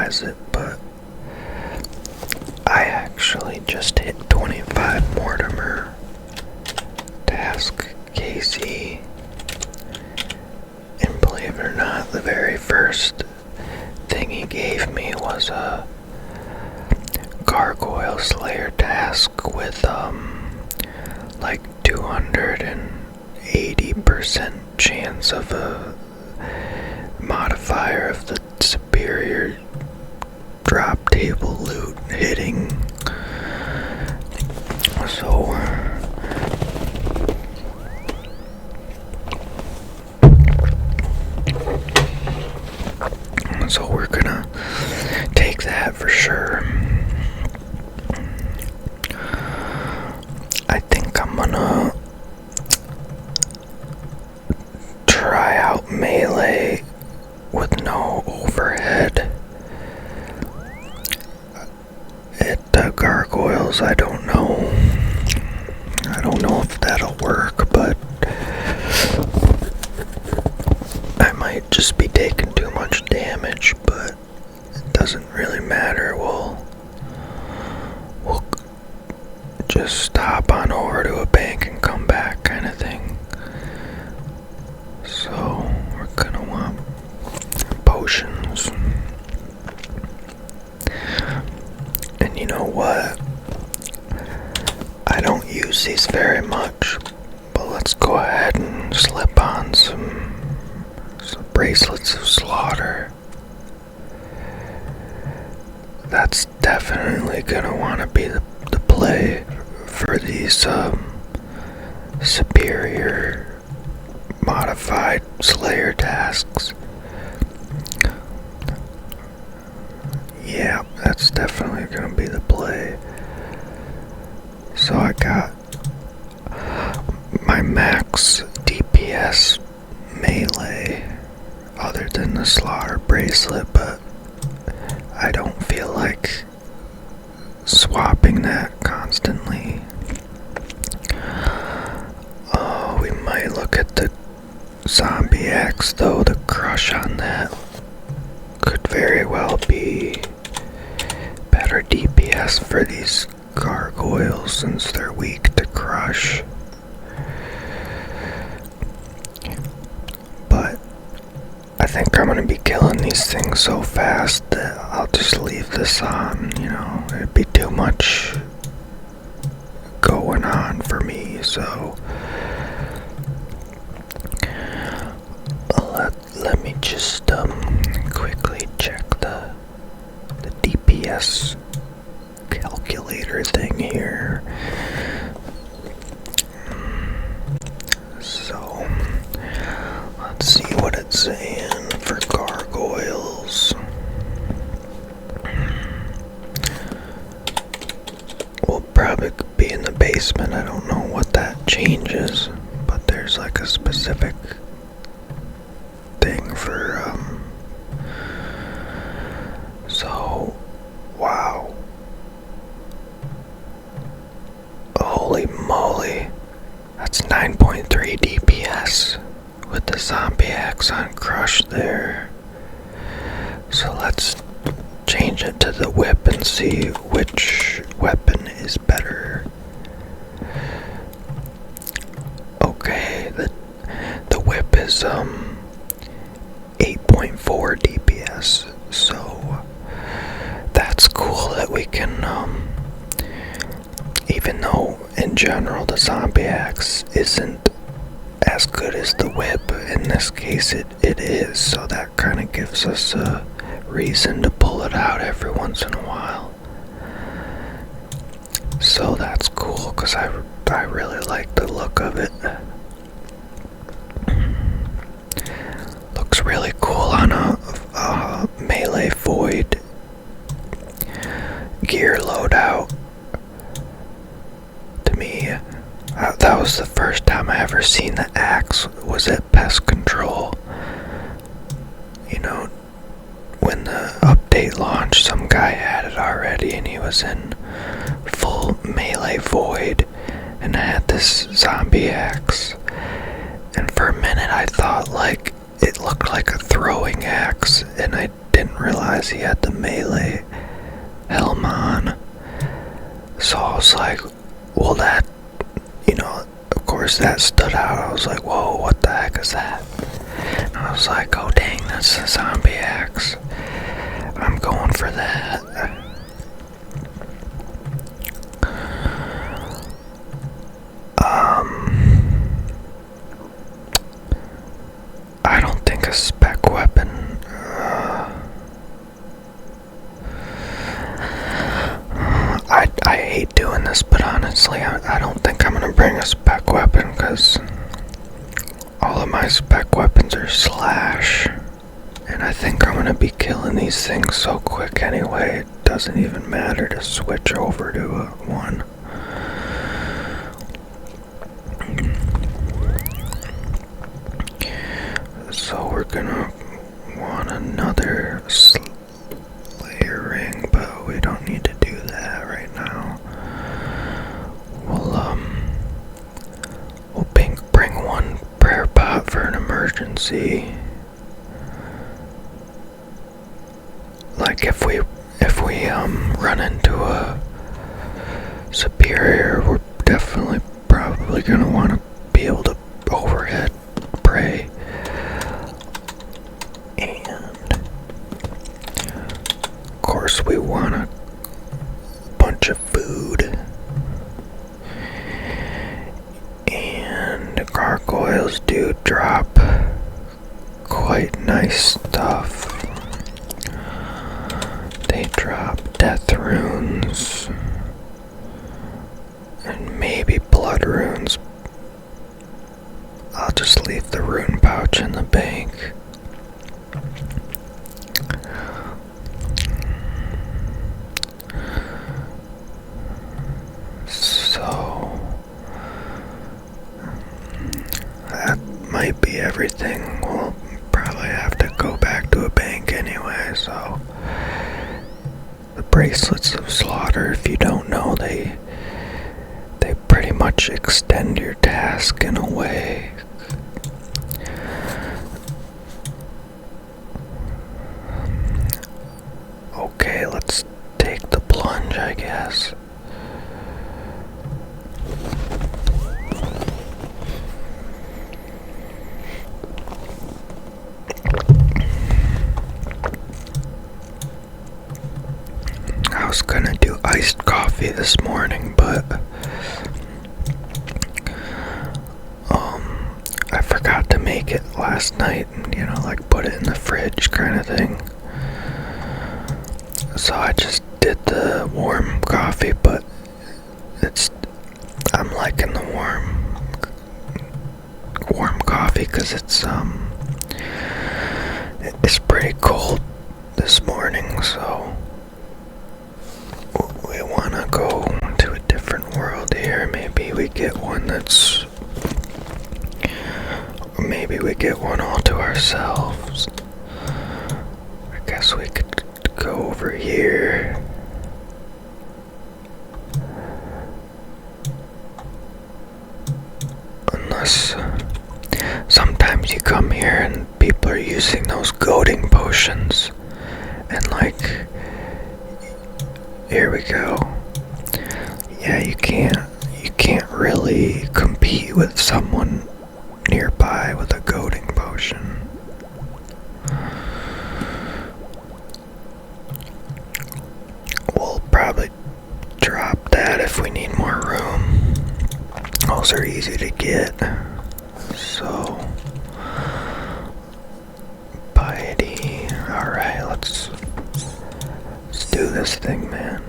memorize it, but I actually just hit 25 Mortimer. Task Casey. And believe it or not, the very first thing he gave me was a Gargoyle Slayer task with like 280% chance of a modifier of the superior drop table loot hitting. So we're gonna take that for sure. I think I'm gonna try out melee with no overhead. At Gargoyles, I don't know. I don't know if that'll work, but I might just be taking too much damage, but it doesn't really matter. We'll just hop on over to a bank and come back kind of thing. So we're gonna want potions. And you know what? I don't use these very much, but let's go ahead and slip on some Bracelets of Slaughter. That's definitely gonna want to be the play for these superior modified Slayer tasks. Yeah, that's definitely gonna be the play. So I got my max DPS melee other than the Slaughter Bracelet, but I don't feel like swapping that constantly. We might look at the Zombie Axe though. The crush on that could very well be better DPS for these Gargoyles since they're weak to crush. But I think I'm gonna be killing these things so fast that I'll just leave this on, it'd be too much going on for me, so let me just quickly check the DPS calculator thing here. So let's see what it's saying for Gargoyles. We'll probably be in the basement. I don't know what that changes, but there's like a specific thing for so wow. Holy moly. That's 9.3 DPS with the Zombie Axe on Crush there. So let's change it to the whip and see which weapon is better. Okay, the whip is 8.4 DPS, so that's cool that we can even though in general the Zombie Axe isn't as good as the whip, in this case it is, so that kind of gives us a reason to pull it out every once in a while. So that's cool because I really like the look of it. Looks really cool on a melee void gear loadout. To me, that was the first time I ever seen the axe, was at Pest Control. When the update launched, some guy had it already and he was in full melee void and had this Zombie Axe. And for a minute I thought like it looked like a throwing axe, and I didn't realize he had the melee helm on. So I was like, well, that, of course that stood out. I was like, whoa, what the heck is that? And I was like, oh dang, that's a zombie axe. I'm going for that. I don't think a spec weapon. I hate doing this, but honestly, I don't think I'm gonna bring a spec weapon because all of my spec weapons are slash, and I think I'm gonna be killing these things so quick anyway. It doesn't even matter to switch over to one. So we're gonna want another Slayer ring, but we don't need to do that right now. We'll bring one prayer pot for an emergency. Like if we run into a superior, we're definitely probably gonna want to be able to overhead pray. And of course we want a bunch of food. And the gargoyles do drop quite nice stuff. They drop death runes and maybe blood runes. I'll just leave the rune pouch in the bank. So that might be everything. We'll probably have to go back to a bank anyway, so the Bracelets of Slaughter, if you don't know, they pretty much extend your task in a way. Okay, let's take the plunge, I guess. I was gonna do iced coffee this morning, but I forgot to make it last night and, like put it in the fridge kind of thing. So I just did the warm coffee, but I'm liking the warm coffee because it's pretty cold this morning, so we want to go to a different world here. Maybe we get one all to ourselves. I guess we could go over here. Unless sometimes you come here and people are using those goading potions, and like, here we go. Yeah, you can't really compete with someone nearby with a goading potion. We'll probably drop that if we need more room. Those are easy to get. So, piety. Alright, let's do this thing, man.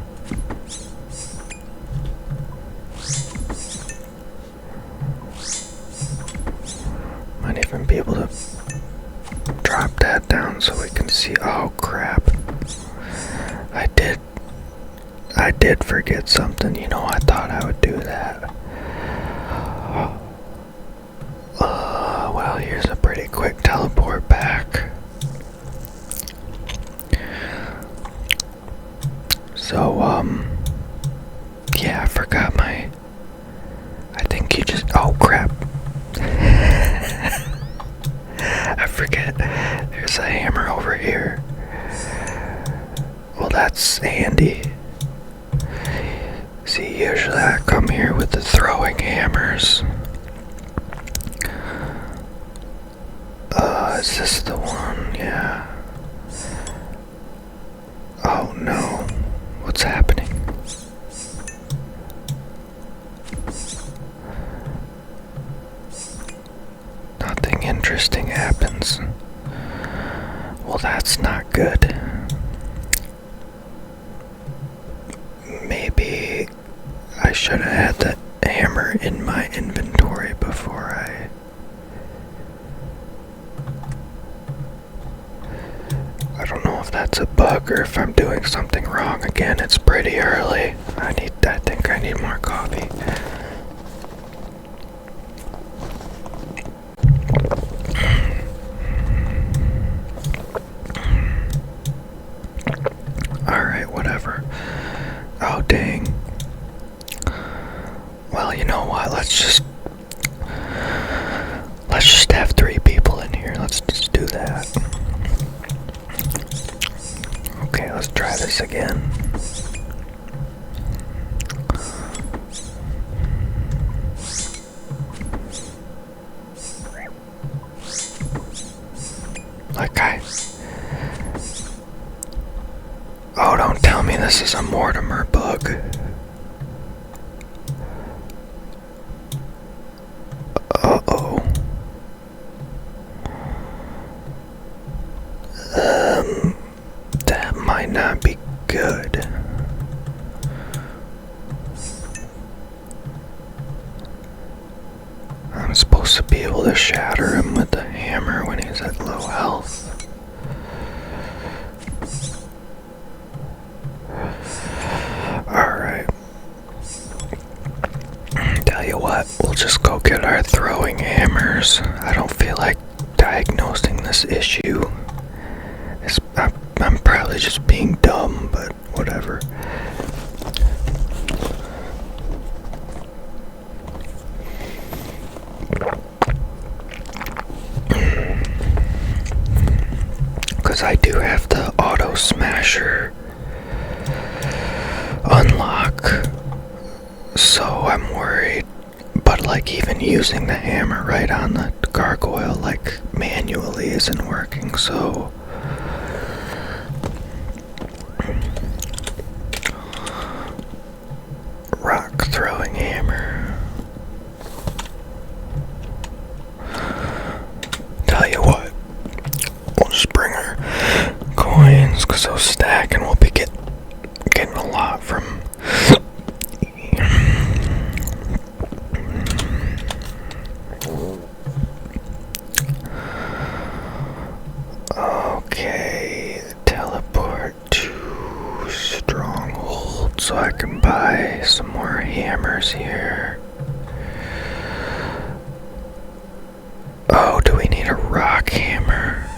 Might even be able to drop that down so we can see. Oh crap. I did forget something. I thought I would do that. Well, here's a pretty quick teleport back. So, yeah, I forgot I think you just, oh crap. I forget, there's a hammer over here. that's handy. See, usually I come here with the throwing hammers. Is this the one? Yeah. Oh no. What's happening? Nothing interesting happens. Well, that's not good. Maybe I should have had the hammer in my inventory before I don't know if that's a bug or if I'm doing something wrong. Again, it's pretty early. I think I need more coffee. Alright, whatever. Oh, dang. Well, you know what? Let's just have 3 people in here. Let's just do that. Okay, let's try this again. Okay. Oh, don't tell me this is a Mortimer bug. Uh-oh. That might not be good. I'm supposed to be able to shatter him with the hammer when he's at low health. Alright. Tell you what, we'll just go get our throwing hammers. I don't feel like diagnosing this issue. I'm probably just being dumb, but whatever. Because I do have the auto smasher unlock, so I'm worried. But like even using the hammer right on the gargoyle like manually isn't working, so rock throwing hammer. Tell you what, we'll just bring our coins because they'll stack and we'll be getting a lot from okay, teleport to Stronghold so I can buy some more hammers here. Oh, do we need a rock hammer?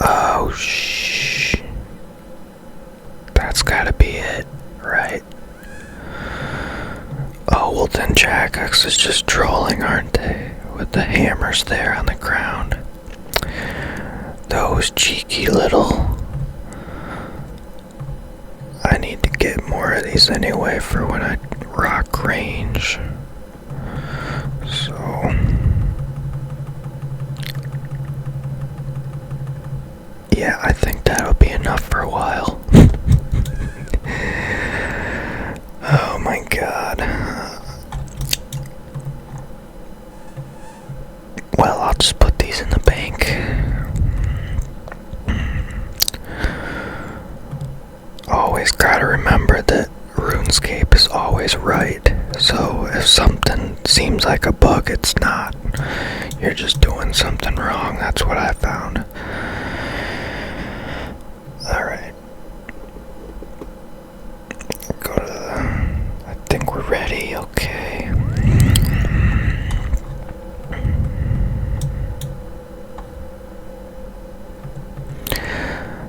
Oh, that's gotta be it, right? Oh, well then Jagex is just trolling, aren't they? With the hammers there on the ground. Those cheeky little... I need to get more of these anyway for when I rock range. So... yeah, I think that'll be enough for a while. Oh my god. Well, I'll just put these in the bank. Always gotta remember that RuneScape is always right. So if something seems like a bug, it's not. You're just doing something wrong. That's what I found. Alright. Go to the... I think we're ready, okay.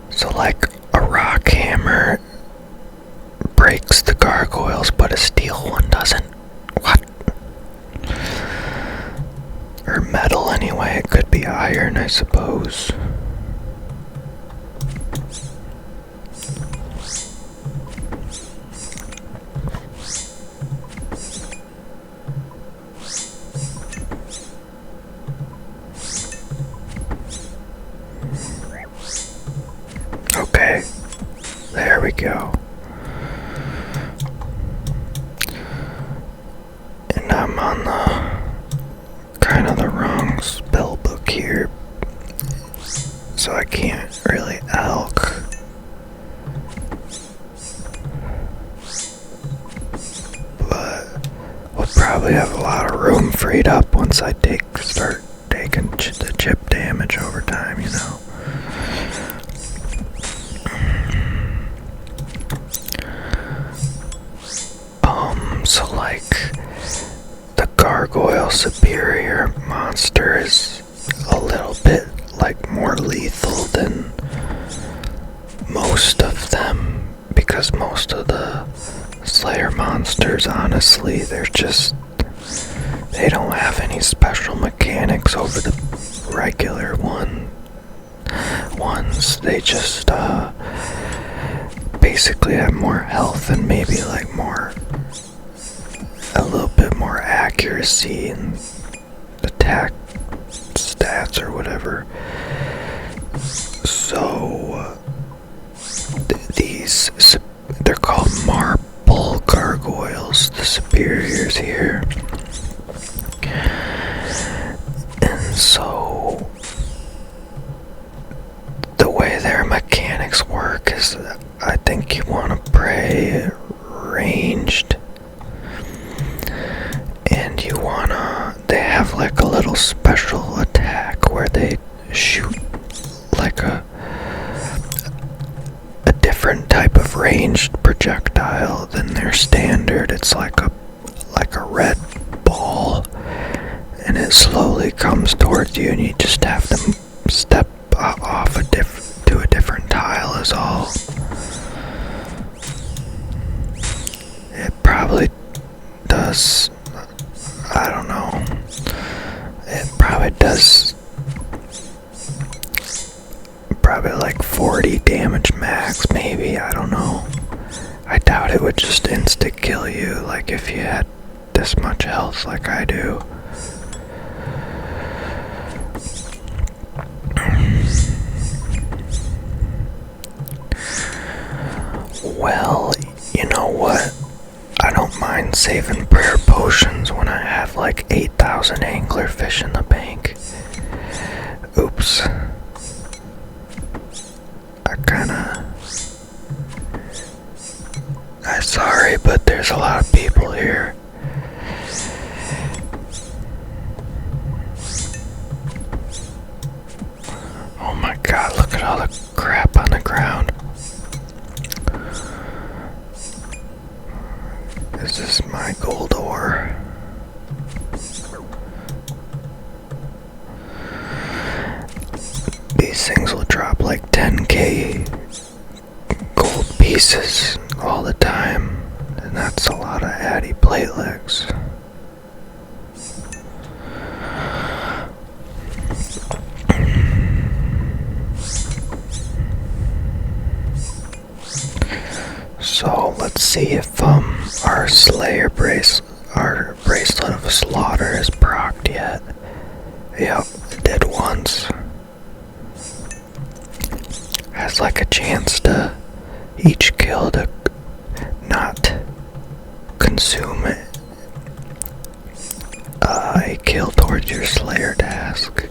So like a rock hammer breaks the gargoyles, but a steel one doesn't. What? Or metal anyway, it could be iron, I suppose. kind of the wrong spell book here, so I can't really elk. But we'll probably have a lot of room freed up once I start taking the chip damage over time, you know. So like the Gargoyle superior monster is a little bit like more lethal than most of them, because most of the Slayer monsters, honestly, they don't have any special mechanics over the regular ones. They just basically have more health and maybe like a little bit more accuracy and attack stats or whatever. So they're called marble gargoyles, the superiors here. And so the way their mechanics work is, I think you want to pray ranged, and they have like a little special attack where they shoot like a different type of ranged projectile than their standard. It's like a red ball, and it slowly comes towards you, and you just have to step off to a different tile is all. It probably does, I don't know, it probably does like 40 damage max, maybe, I don't know. I doubt it would just insta kill you, like if you had this much health like I do. Well, you know what? I don't mind saving prayer potions when I have like 8,000 anglerfish in the bank. Oops. I'm sorry, but there's a lot of people here. Oh my god, look at all the crap on the ground. This is my gold ore. These things will drop like 10k gold pieces all the time, and that's a lot of addy platelets. So let's see if our Slayer our Bracelet of Slaughter is procced yet. Yep, it did once. Has like a chance to each kill to not consume a kill towards your Slayer task.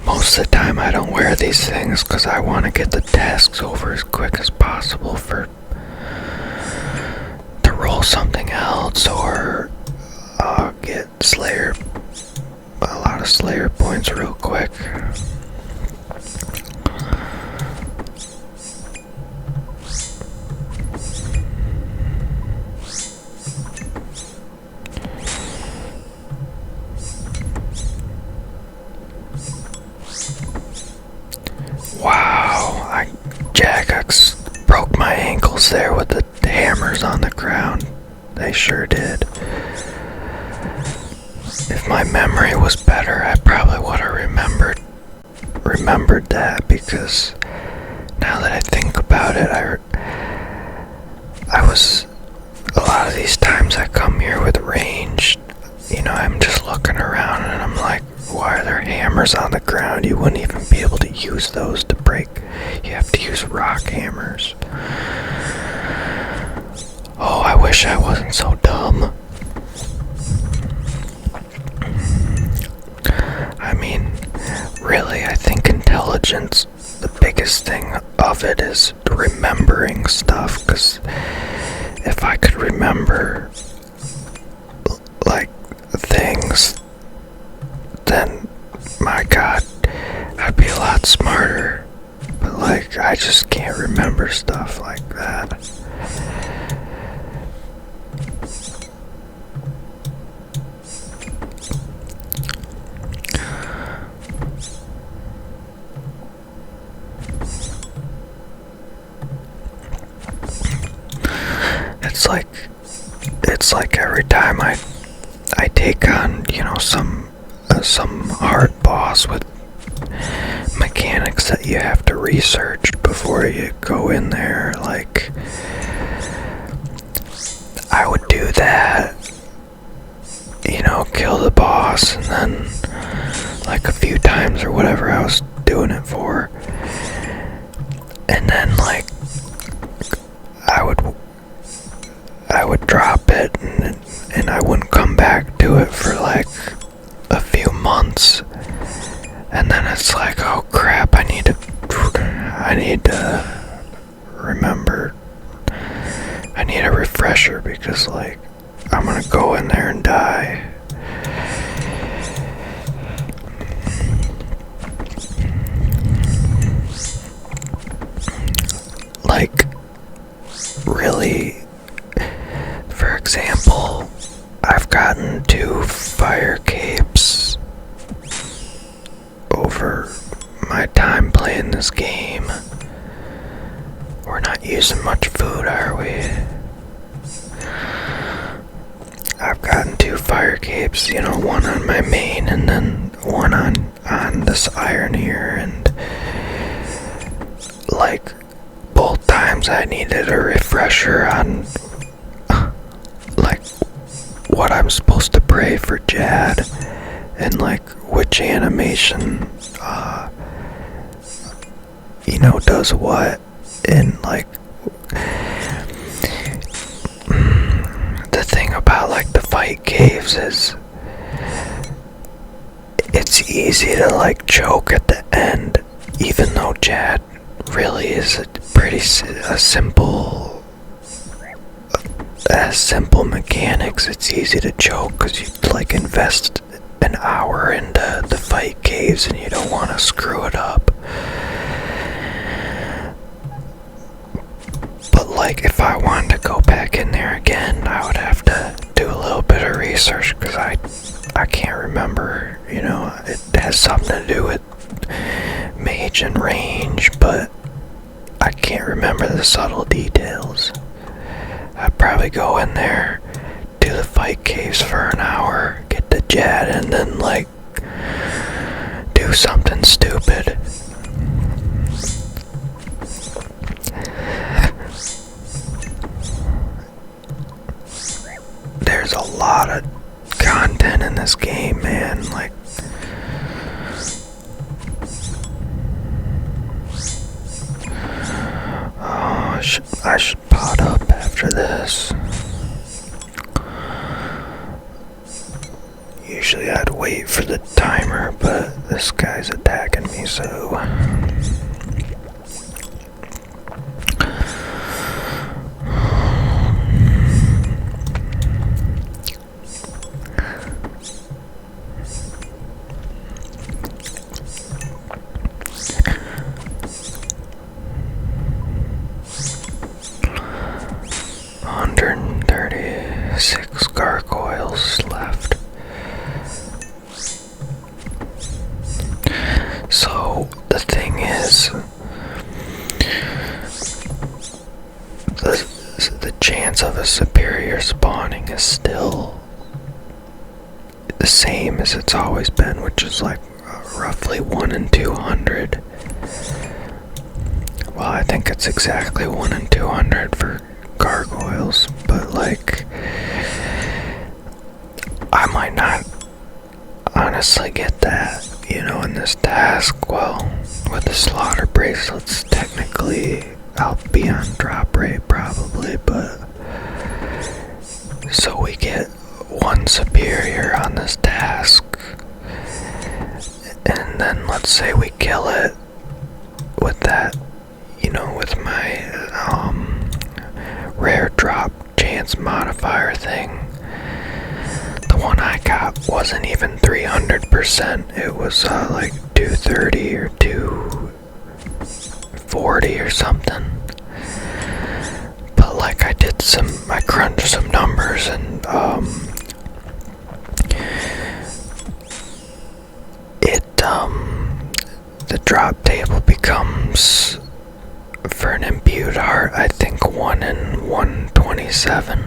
Most of the time I don't wear these things because I want to get the tasks over as quick as possible to roll something else or get a lot of Slayer points real quick. Wow, Jagex broke my ankles there with the hammers on the ground. They sure did. If my memory was better, I probably would have remembered that, because now that I think about it, I was, a lot of these times I come here with ranged, I'm just looking around and I'm like, why are there hammers on the ground? You wouldn't even be able to use those to break. You have to use rock hammers. Oh, I wish I wasn't so dumb. really, I think intelligence, the biggest thing of it is remembering stuff, because if I could remember, like, things, then, my God, I'd be a lot smarter. But, like, I just can't remember stuff like that. It's like every time I take on, some hard boss with mechanics that you have to research before you go in there. Like, I would do that, kill the boss, and then, like, a few times or whatever I was doing it for, and then, like, I would drop it, and I wouldn't come back to it for like a few months, and then it's like, oh crap, I need to remember, I need a refresher, because, like, I'm gonna go in there and die. Like, really, for example, I've gotten 2 fire capes over my time playing this game. We're not using much food, are we? I've gotten 2 fire capes, one on my main and then one on this iron here, and, like, both times I needed a refresher on, like, what I'm supposed to pray for Jad, and, like, which animation, does what, and, like, the thing about, like, the fight caves is, it's easy to, like, choke at the end, even though Jad really is simple mechanics. It's easy to choke because you, like, invest an hour into the fight caves and you don't want to screw it up. But, like, if I wanted to go back in there again, I would have to do a little bit of research, because I can't remember, it has something to do with mage and range, but I can't remember the subtle details. I'd probably go in there, do the fight caves for an hour, get the Jad, and then, like, do something stupid. There's a lot of content in this game, man. Like, oh, I should pot up after this. Usually I'd wait for the timer, but this guy's attacking me, so... 136 gargoyles left. So the thing is, the chance of a superior spawning is still the same as it's always been, which is like roughly 1 in 200. Well, I think it's exactly 1 in 200 for gargoyles, but, like, I might not honestly get that, in this task. Well, with the slaughter bracelets, technically I'll be on drop rate probably, but so we get 1 superior on this task, and then let's let's say we kill it with that, with my rare drop chance modifier thing. The one I got wasn't even 300%. It was like 230 or 240 or something. But like I crunched some numbers, and the drop table becomes, for an imbued heart, I think 1 in 127.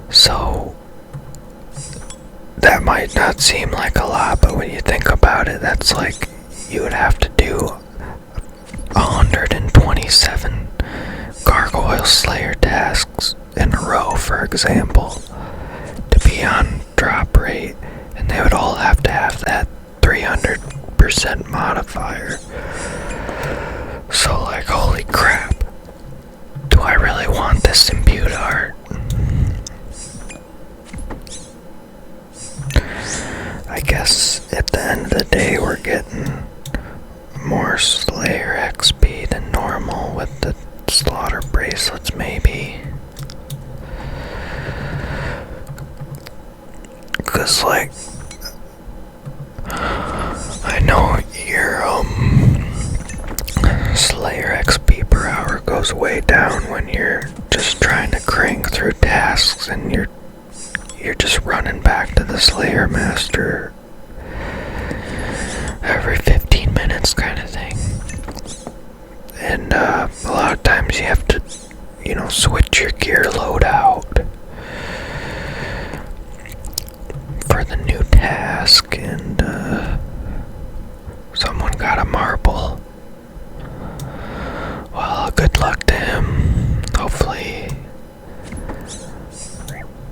So that might not seem like a lot, but when you think about it, that's like you would have to do 127 Gargoyle Slayer tasks in a row, for example, to be on drop rate, and they would all have to have that 300% modifier. So like, holy crap, do I really want this imbued art? I guess at the end of the day we're getting more Slayer XP than normal with the slaughter bracelets, maybe. Cause like, I know your Slayer XP per hour goes way down when you're just trying to crank through tasks and you're just running back to the Slayer Master every 15 minutes kind of thing. And a lot of times you have to, switch your gear loadout for the new task, and someone got a marble. Well, good luck to him. Hopefully.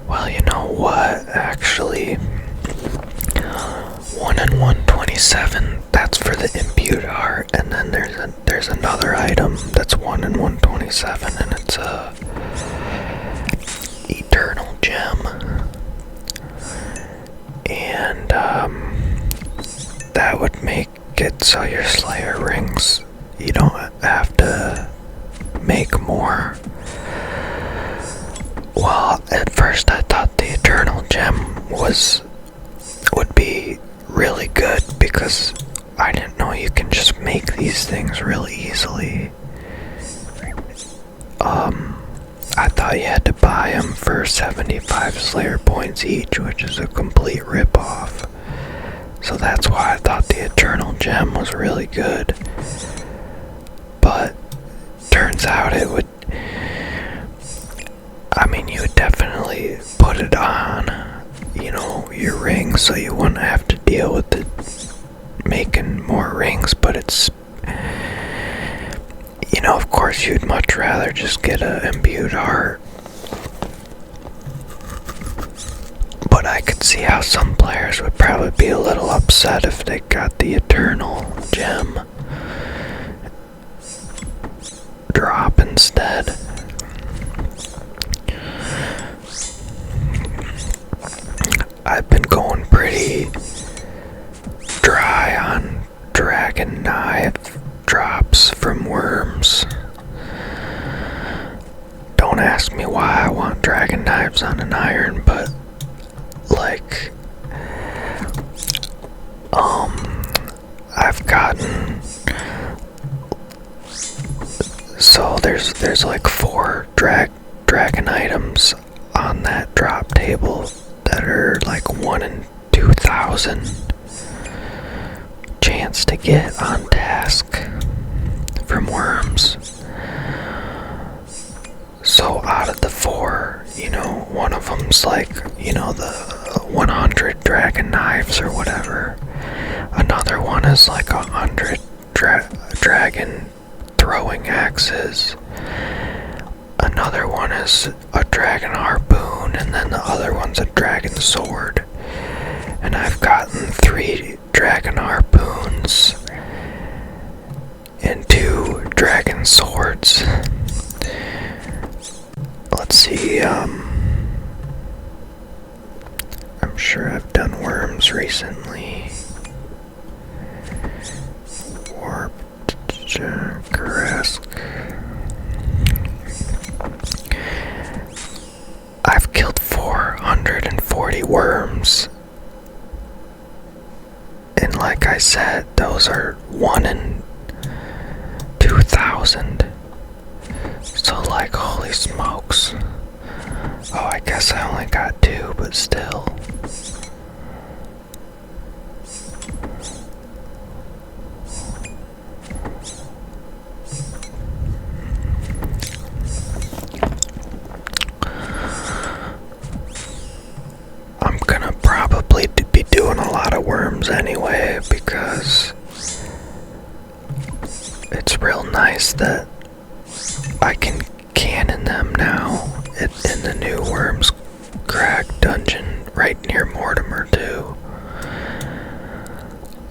Well, you know what? Actually, 1 in 127. That's for the imbued heart, and then there's another item that's 1 in 127, and it's a eternal gem. And that would make it so your Slayer rings, you don't have to make more. Well, at first I thought the eternal gem would be really good, because I didn't know you can just make these things really easily. I thought you had to buy them for 75 Slayer points each, which is a complete rip-off. So that's why I thought the eternal gem was really good. But turns out you would definitely put it on, your rings, so you wouldn't have to deal with it making more rings, but it's, of course you'd much rather just get an imbued heart. But I could see how some players would probably be a little upset if they got the eternal gem drop instead. I've been going pretty dry on dragon knife drops from worms. Don't ask me why I want dragon knives on an iron, but like, I've gotten, so there's like 4 dragon items on that drop table that are like 1 in 2,000 chance to get on task from worms. So out of the 4, one of them's like, the 100 dragon knives or whatever. Another one is like 100 dragon throwing axes. Another one is a dragon harpoon, and then the other one's a dragon sword. And I've gotten 3 dragon harpoons and 2 dragon swords. Let's see, I'm sure I've done worms recently. Jackaresque. I've killed 440 worms. And like I said, those are 1 in 2,000. So like, holy smokes. Oh, I guess I only got 2, but still. I'm gonna probably be doing a lot of worms anyway, because it's real nice that I can cannon them now in the new Worms Crag dungeon right near Mortimer too.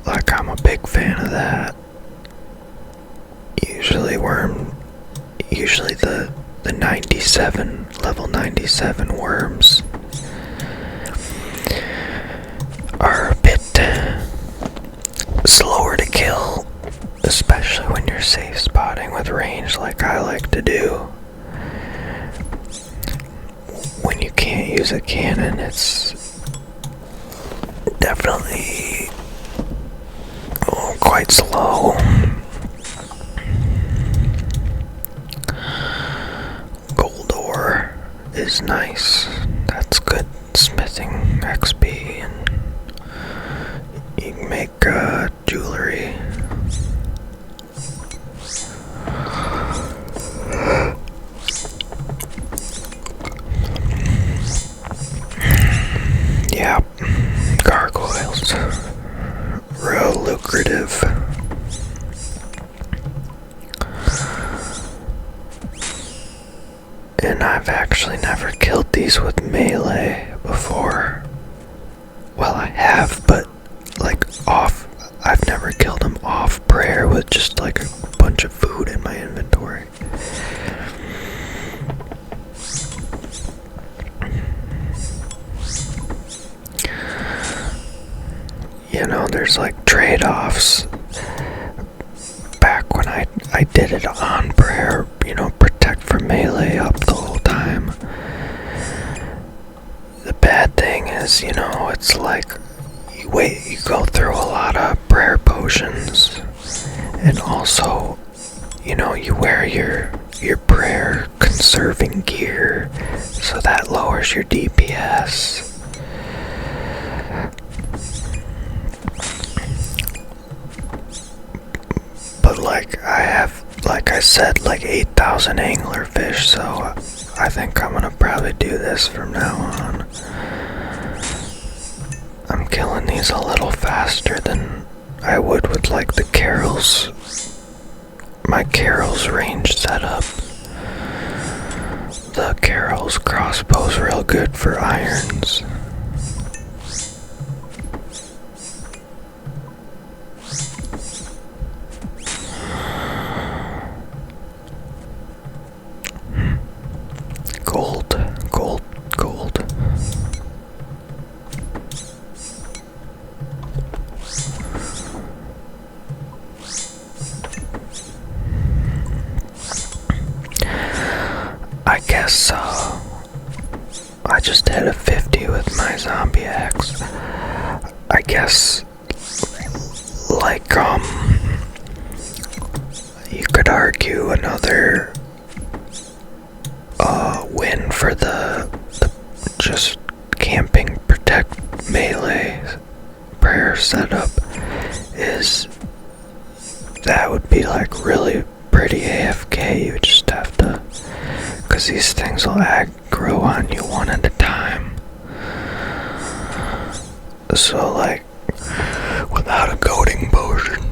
Like, I'm a big fan of that. Usually the 97, level 97 worms are a bit slower to kill, especially when you're safe spotting with range like I like to do. When you can't use a cannon, it's definitely quite slow. Gold ore is nice. That's good smithing XP, and you can make jewelry. Yeah, gargoyles, real lucrative. And I've actually never killed these with melee before. Well, I have, but like I've never killed them off prayer with just like a bunch of food in my inventory. You know, there's like trade-offs. Back when I did it on prayer, you know, protect from melee up the whole time. The bad thing is, you know, it's like you go through a lot of prayer potions, and also, you know, you wear your prayer conserving gear, so that lowers your DPS. But like, I have, like I said, like 8,000 anglerfish, so I think I'm gonna probably do this from now on. I'm killing these a little faster than I would with like the Carol's, my Carol's range setup. The Carol's crossbow's real good for irons. Gold. I guess I just hit a 50 with my zombie axe. I guess, like, you could argue another win for the just camping protect melee prayer setup is that would be like really pretty AFK. You would just have to, because these things will aggro on you one at a time. So like, without a goading potion,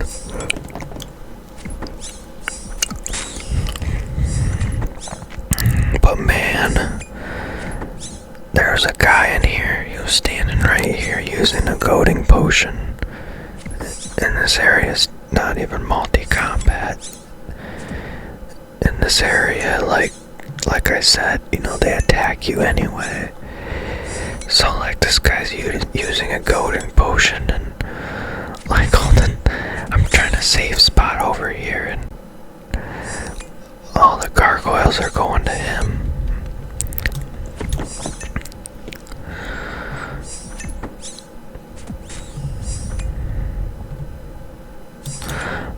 but man, there's a guy in here. He was standing right here using a goading potion. And this area's not even multi-combat. In this area, like I said, you know, they attack you anyway. So like, this guy's using a goading potion, and like, hold on, I'm trying to save spot over here, and All the gargoyles are going to him.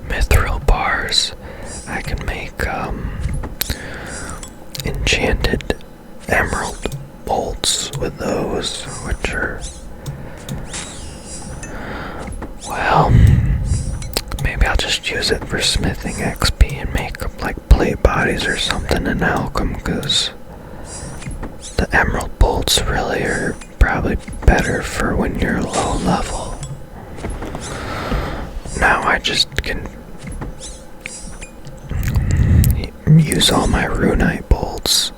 Mithril bars. I can make enchanted emerald bolts with those, which are, well, maybe I'll just use it for smithing XP and make like plate bodies or something in alchem, because the emerald bolts really are probably better for when you're low level. Now I just can use all my runite bolts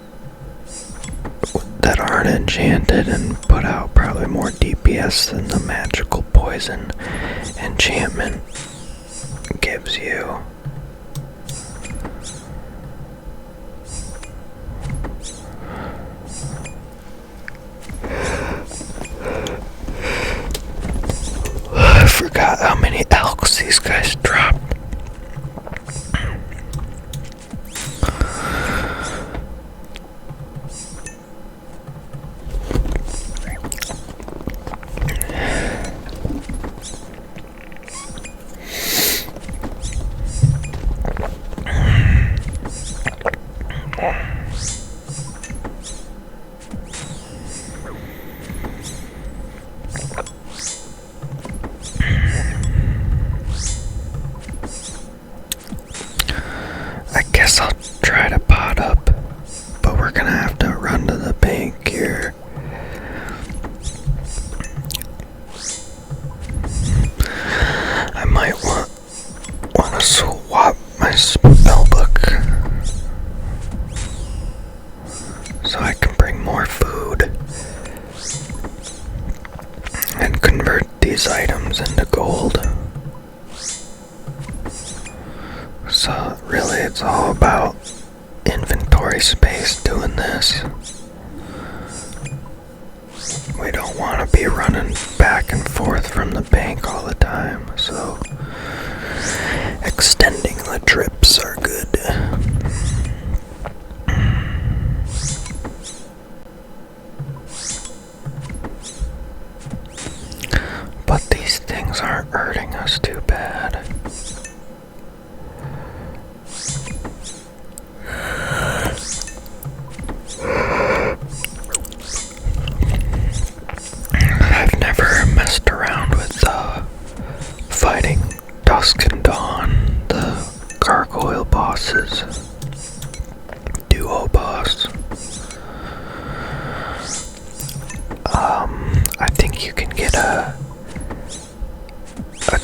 that aren't enchanted and put out probably more DPS than the magical poison enchantment gives you. I forgot how many elks these guys dropped. I guess I'll try to pot up, but we're gonna have to run to the bank here. I might want to swap my spell book so I can bring more food and convert these items into gold. So really it's all about inventory space doing this. We don't want to be running back and forth from the bank all the time, so extending the trips are good. But these things aren't hurting us too bad. I've never messed around with fighting Dusk and Dawn, the Gargoyle bosses, duo boss. I think you can get a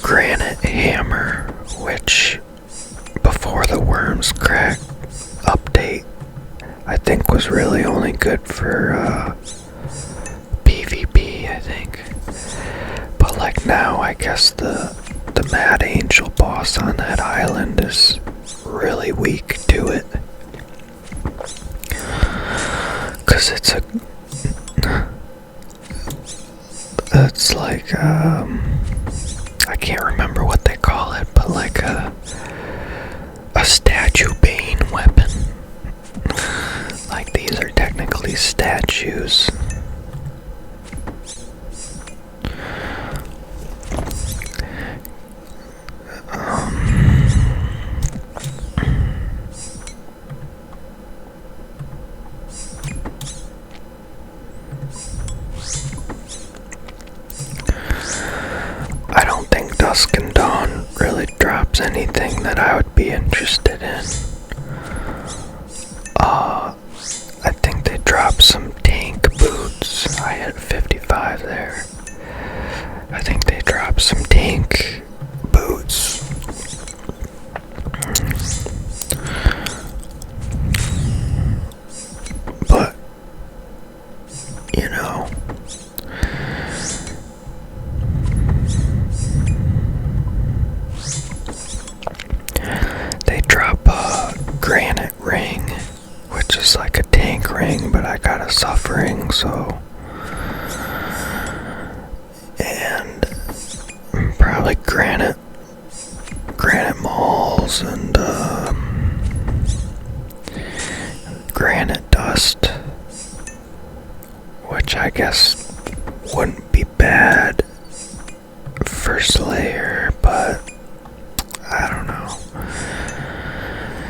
granite hammer, which before the Worms Crack update, I think was really only good for PvP, I think. But like now, I guess the Mad Angel boss on that island is really weak to it. 'Cause it's like, I can't remember what they call it, but like a statue bane weapon. Like these are technically statues. I don't think Dusk and Dawn really drops anything that I would be interested in. I think they drop some tank boots. I hit 55 there. I think they drop some tank boots. But, you know, they drop a granite ring, which is like a tank ring, but I got a suffering, so. And probably granite malls and granite dust, which I guess wouldn't be bad for Slayer, but I don't know.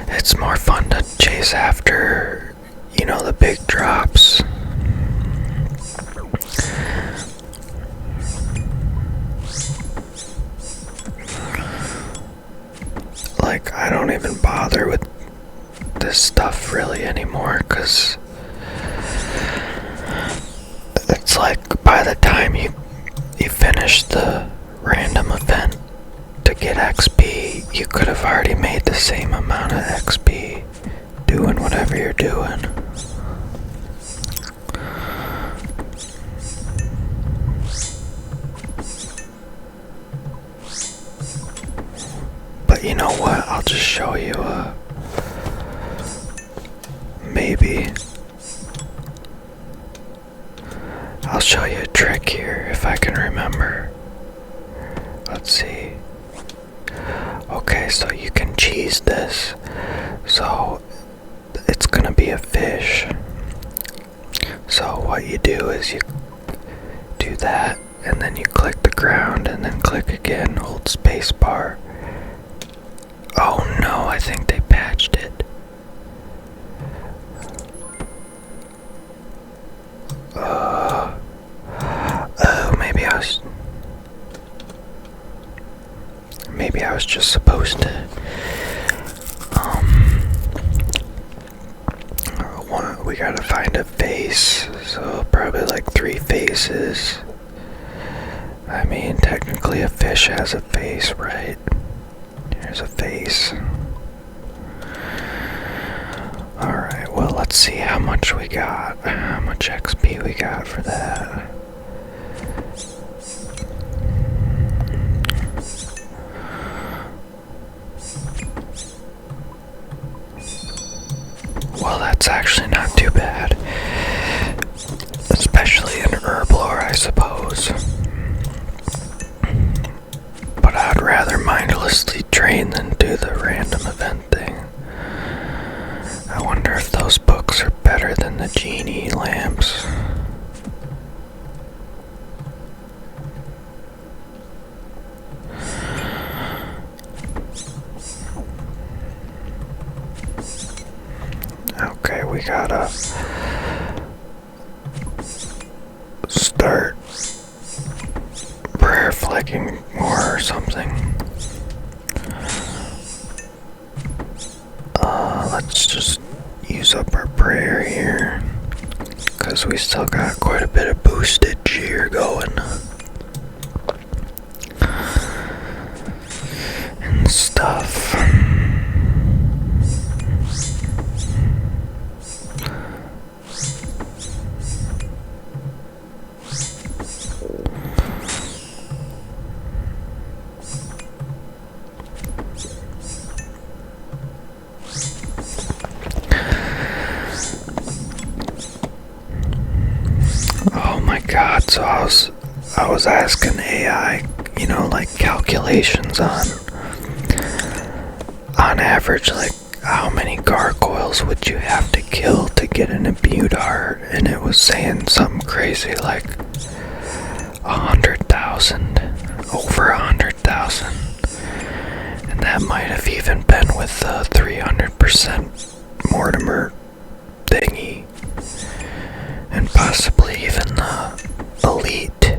It's more fun to chase after, the big drops. Like, I don't even bother with this stuff really anymore, because it's like by the time you finish the random event to get XP, you could have already made the same amount of XP doing whatever you're doing. But you know what? I'll just show you maybe. I'll show you a trick here if I can remember. Let's see. Okay, so you can cheese this. So it's gonna be a fish. So what you do is you do that, and then you click the ground, and then click again, hold spacebar. Oh no, I think they patched it. Maybe I was just supposed to, we gotta find a face, so probably like 3 faces. I mean, technically a fish has a face, right? Here's a face. Alright, well, let's see how much we got, how much XP we got for that. Well, that's actually not too bad, especially in Herblore, I suppose. But I'd rather mindlessly train than do the random event thing. I wonder if those books are better than the genie lamps. Okay, we gotta start prayer flagging more or something. Let's just use up our prayer here, because we still got quite a bit of boostage here going. And stuff. God, so I was asking AI, like calculations on average, like how many gargoyles would you have to kill to get an imbue art, and it was saying something crazy like 100,000, over 100,000, and that might have even been with the 300% Mortimer thingy. And possibly even the elite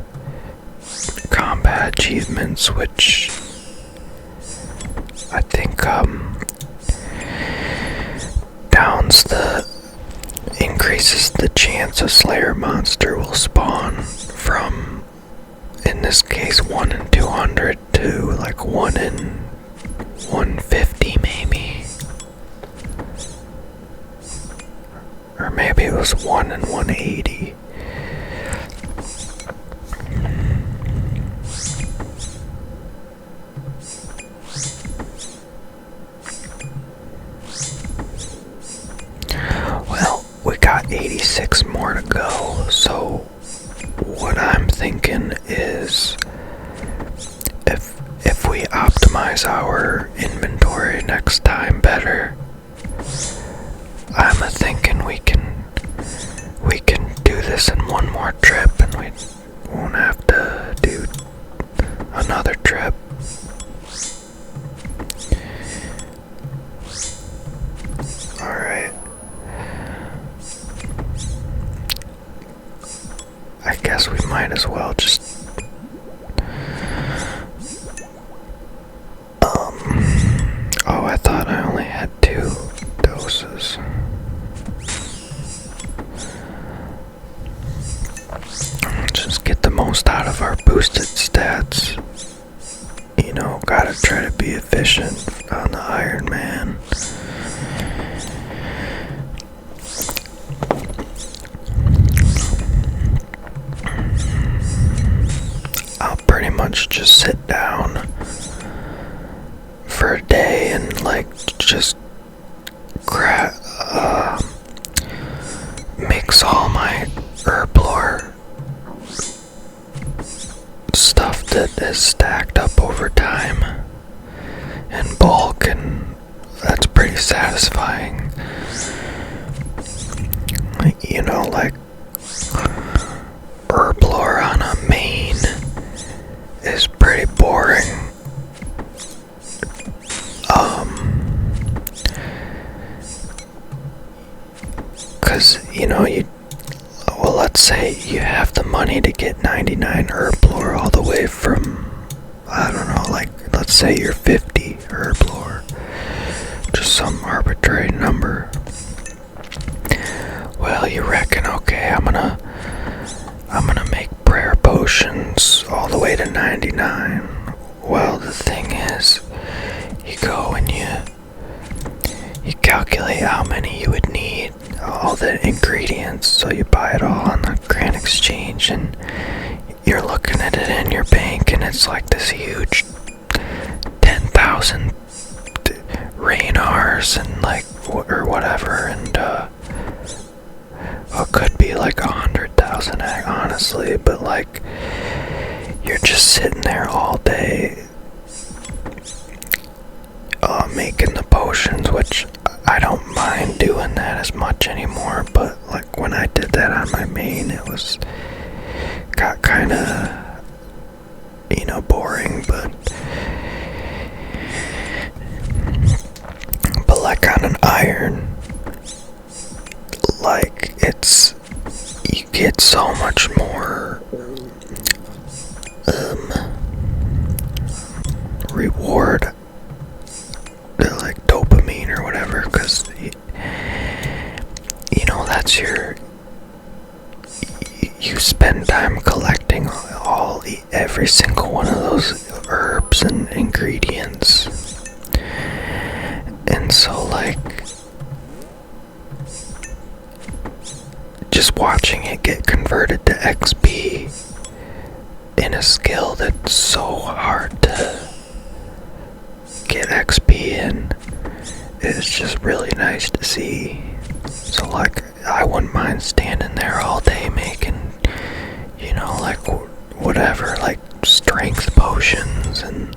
combat achievements, which I think increases the chance a Slayer monster will spawn from, in this case, 1 in 200 to like 1 in 150 maybe. Or maybe it was 1 in 180. Well, we got 86 more to go, so what I'm thinking is if we optimize our inventory next time better, I'm a thinking we can do this in one more trip, and we won't have to do another trip. Alright. I guess we might as well just oh, I thought I only had 2 doses. Just get the most out of our boosted stats. You know, gotta try to be efficient on the Iron Man. I'll pretty much just sit down for a day and like just mix all my herb lore stuff that is stacked up over time in bulk, and that's pretty satisfying. You know, like herb lore on a main is pretty boring. Cause let's say you have the money to get 99 herb lore all the way from, I don't know, like let's say you're 50 herb lore, just some arbitrary number. Well, you reckon, okay, I'm gonna make prayer potions all the way to 99. Well, the thing is, you go and you calculate how many you would need, all the ingredients, so you buy it all on the Grand Exchange, and you're looking at it in your bank, and it's like this huge 10,000 Raynars and like or whatever, and it could be like 100,000 honestly, but like you're just sitting there all day making the potions, which I don't mind doing that as much anymore, but like when I did that on my main, it got kind of, boring, but like on an iron, like you get so much more reward, like dopamine or whatever, because that's you spend time collecting every single one of those herbs and ingredients, and so like just watching it get converted to XP in a skill that's so hard to get XP in is just really nice to see. So like I wouldn't mind standing there all day making, like whatever, like strength potions and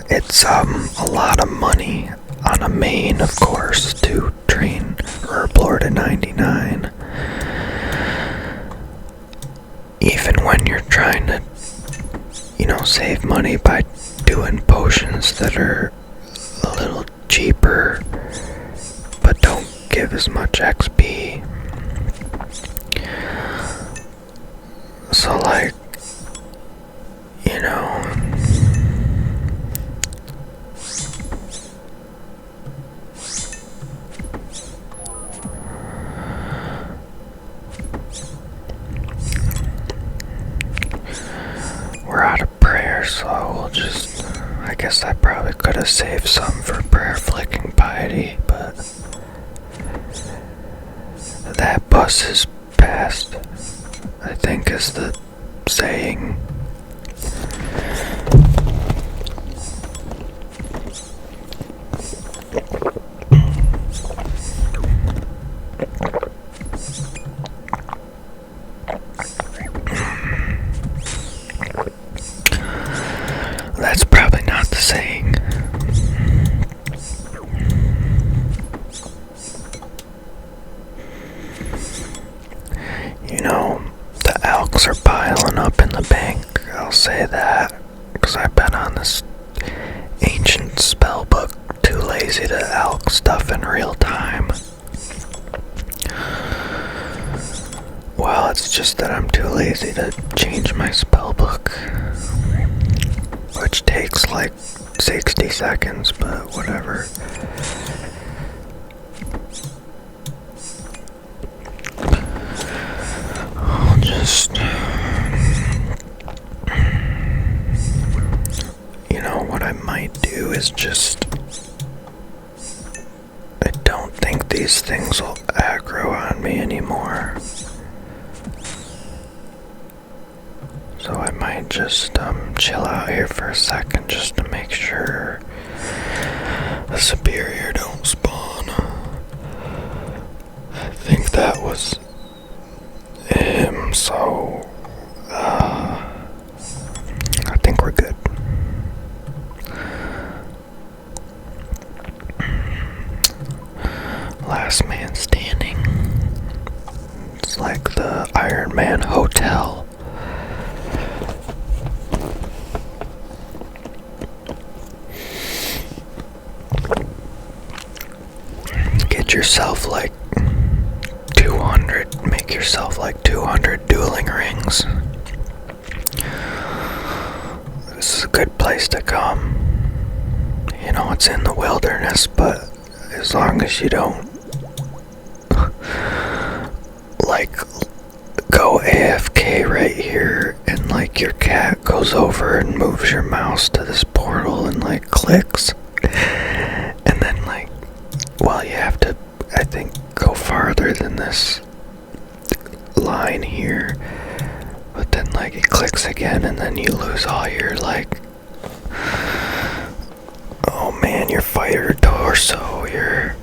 it's a lot of money on a main, of course, to train Herblore to 99. Even when you're trying to, save money by doing potions that are a little cheaper but don't give as much XP. So like, we're out of prayer, so I guess I probably could have saved some for prayer flicking piety, but that bus is past, I think is the saying. things are piling up in the bank, I'll say that, because I've been on this ancient spell book, too lazy to alch stuff in real time. Well, it's just that I'm too lazy to change my spell book, which takes like 60 seconds, but whatever. I'll just, you know, what I might do is just, I don't think these things will aggro on me anymore. So I might just chill out here for a second just to make sure the superior don't spawn. I think that was him, so I think we're good. Last man standing. It's like the Iron Man Hotel. Get yourself like 200, make yourself like 200 dueling rings. This is a good place to come. You know, it's in the wilderness, but as long as you don't like go AFK right here and like your cat goes over and moves your mouse to this portal and like clicks, and then like, well, you have to, I think, go farther than this line here, but then like it clicks again and then you lose all your like, oh man, your fighter torso, your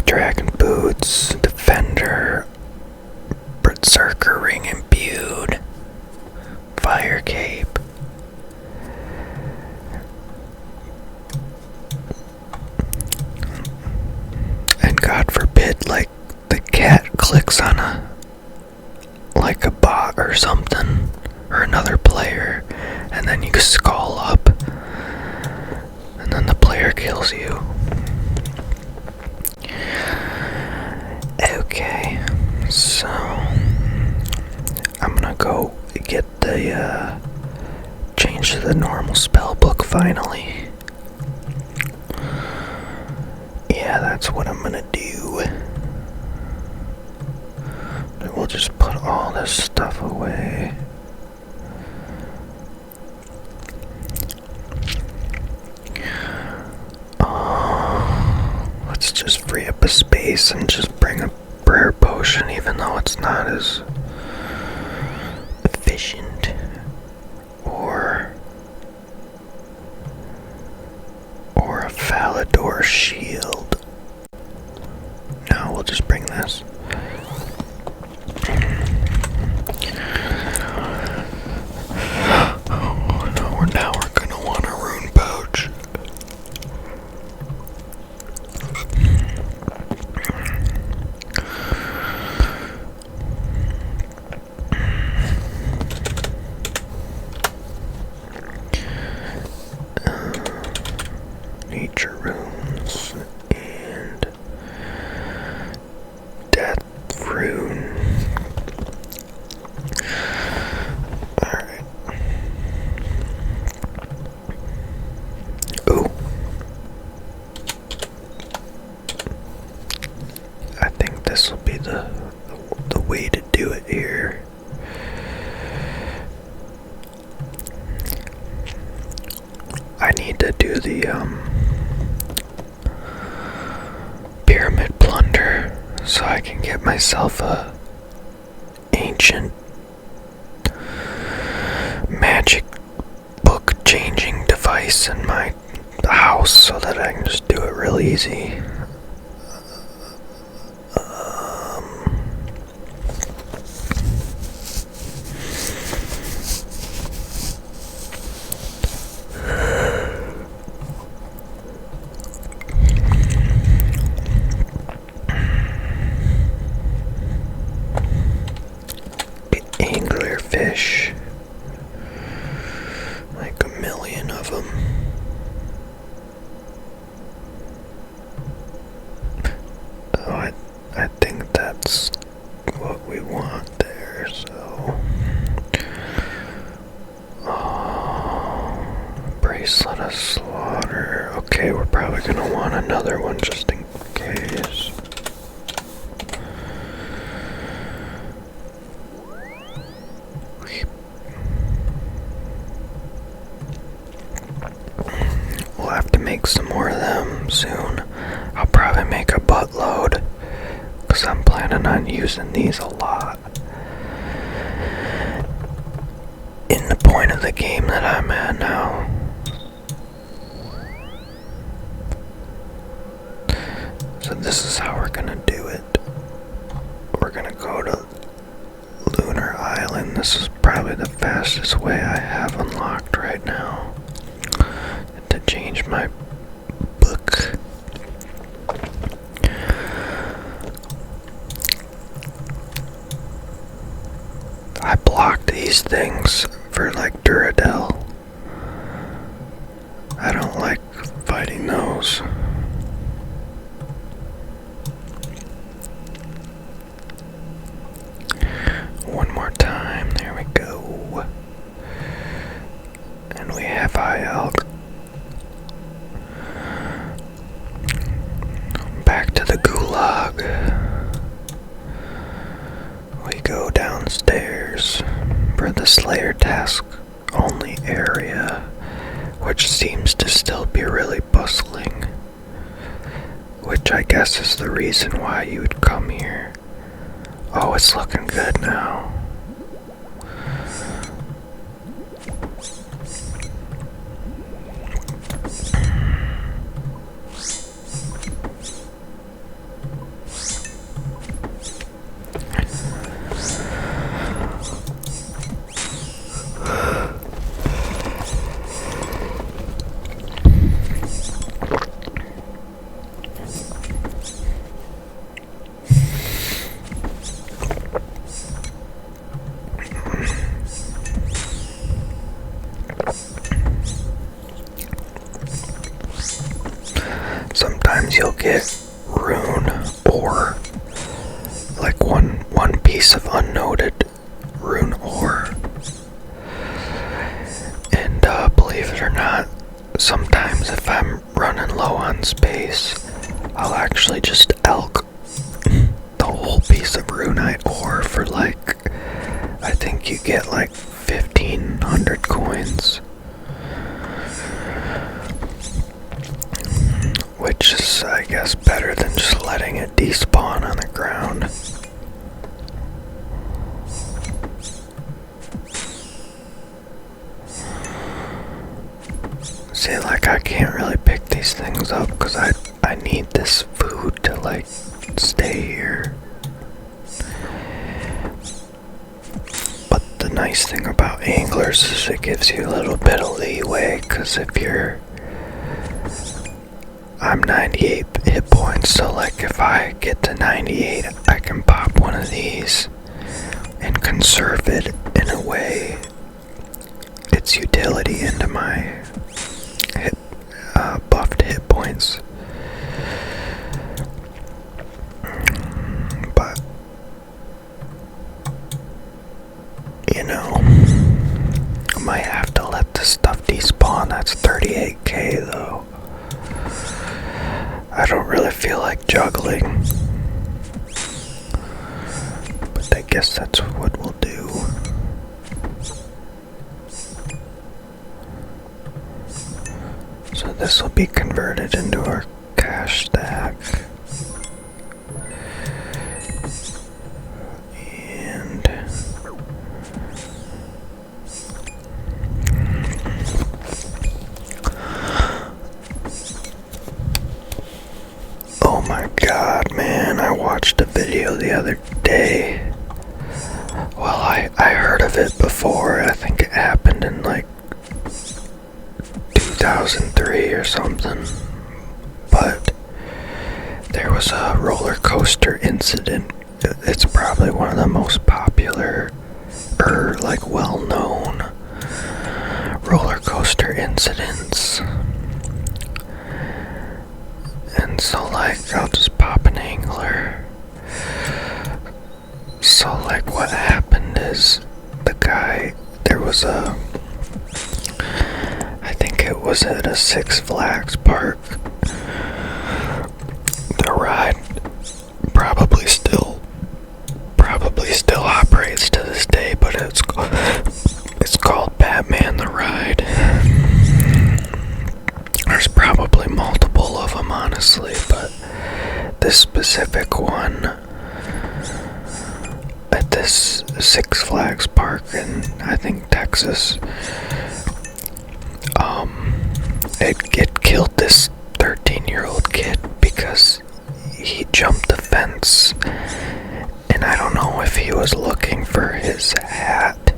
dragon boots, defender, berserker ring imbued, fire cape. And God forbid, like, the cat clicks on like a bot or something, or another player, and then you skull up, and then the player kills you. Okay, so I'm gonna go get the change to the normal spell book finally. Yeah, that's what I'm gonna do. And we'll just put all this stuff away. Let's just free up a space and just bring a prayer potion, even though it's not as efficient. Or a Falador shield. No, we'll just bring this. Oh no, now we're gonna want a rune pouch. Nature runes and death rune. Alright. Ooh. I think this will be the way to do it here. I need to do the pyramid plunder so I can get myself a ancient magic book changing device in my house so that I can just do it real easy. fish. Like 1,000,000 of them. Oh, I think that's what we want there, so. Bracelet of slaughter. Okay, we're probably gonna want another one just in case. We'll have to make some more of them soon. I'll probably make a buttload, because I'm planning on using these a lot. In the point of the game that I'm at now. So this is how we're gonna do it. We're gonna go to Lunar Island. This is probably the fastest way I have unlocked right now. To change my book. I blocked these things for like Duradel. I don't like fighting those. One more time, there we go. And we have high elk. Back to the gulag. We go downstairs for the Slayer task only area, which seems to still be really bustling. Which I guess is the reason why you would come here. Oh, it's looking good now. Sometimes you'll get rune ore, like one piece of unnoted rune ore. And believe it or not, sometimes if I'm running low on space, I'll actually just elk the whole piece of runite ore for like, I think you get like 1,500 coins. Which is, I guess, better than just letting it despawn on the ground. See, like, I can't really pick these things up because I need this food to, like, stay here. But the nice thing about anglers is it gives you a little bit of leeway, because if I'm 98 hit points, so like if I get to 98, I can pop one of these and conserve it in a way, its utility into my buffed hit points. But, you know, I might have to let this stuff despawn. That's 38k though. I don't really feel like juggling, but I guess that's what we'll do. So this will be converted into our cash stack. And oh my god, man, I watched a video the other day. Well, I heard of it before. I think it happened in like 2003 or something. But there was a roller coaster incident. It's probably one of the most popular or like well-known roller coaster incidents. And so like I'll just pop an angler. So like what happened is the guy, I think it was at a Six Flags park. The ride probably still operates to this day, but it's called Batman the Ride. There's probably multiple of them, honestly, but this specific one at this Six Flags park in, I think, Texas, it killed this 13-year-old kid because he jumped the fence, and I don't know if he was looking for his hat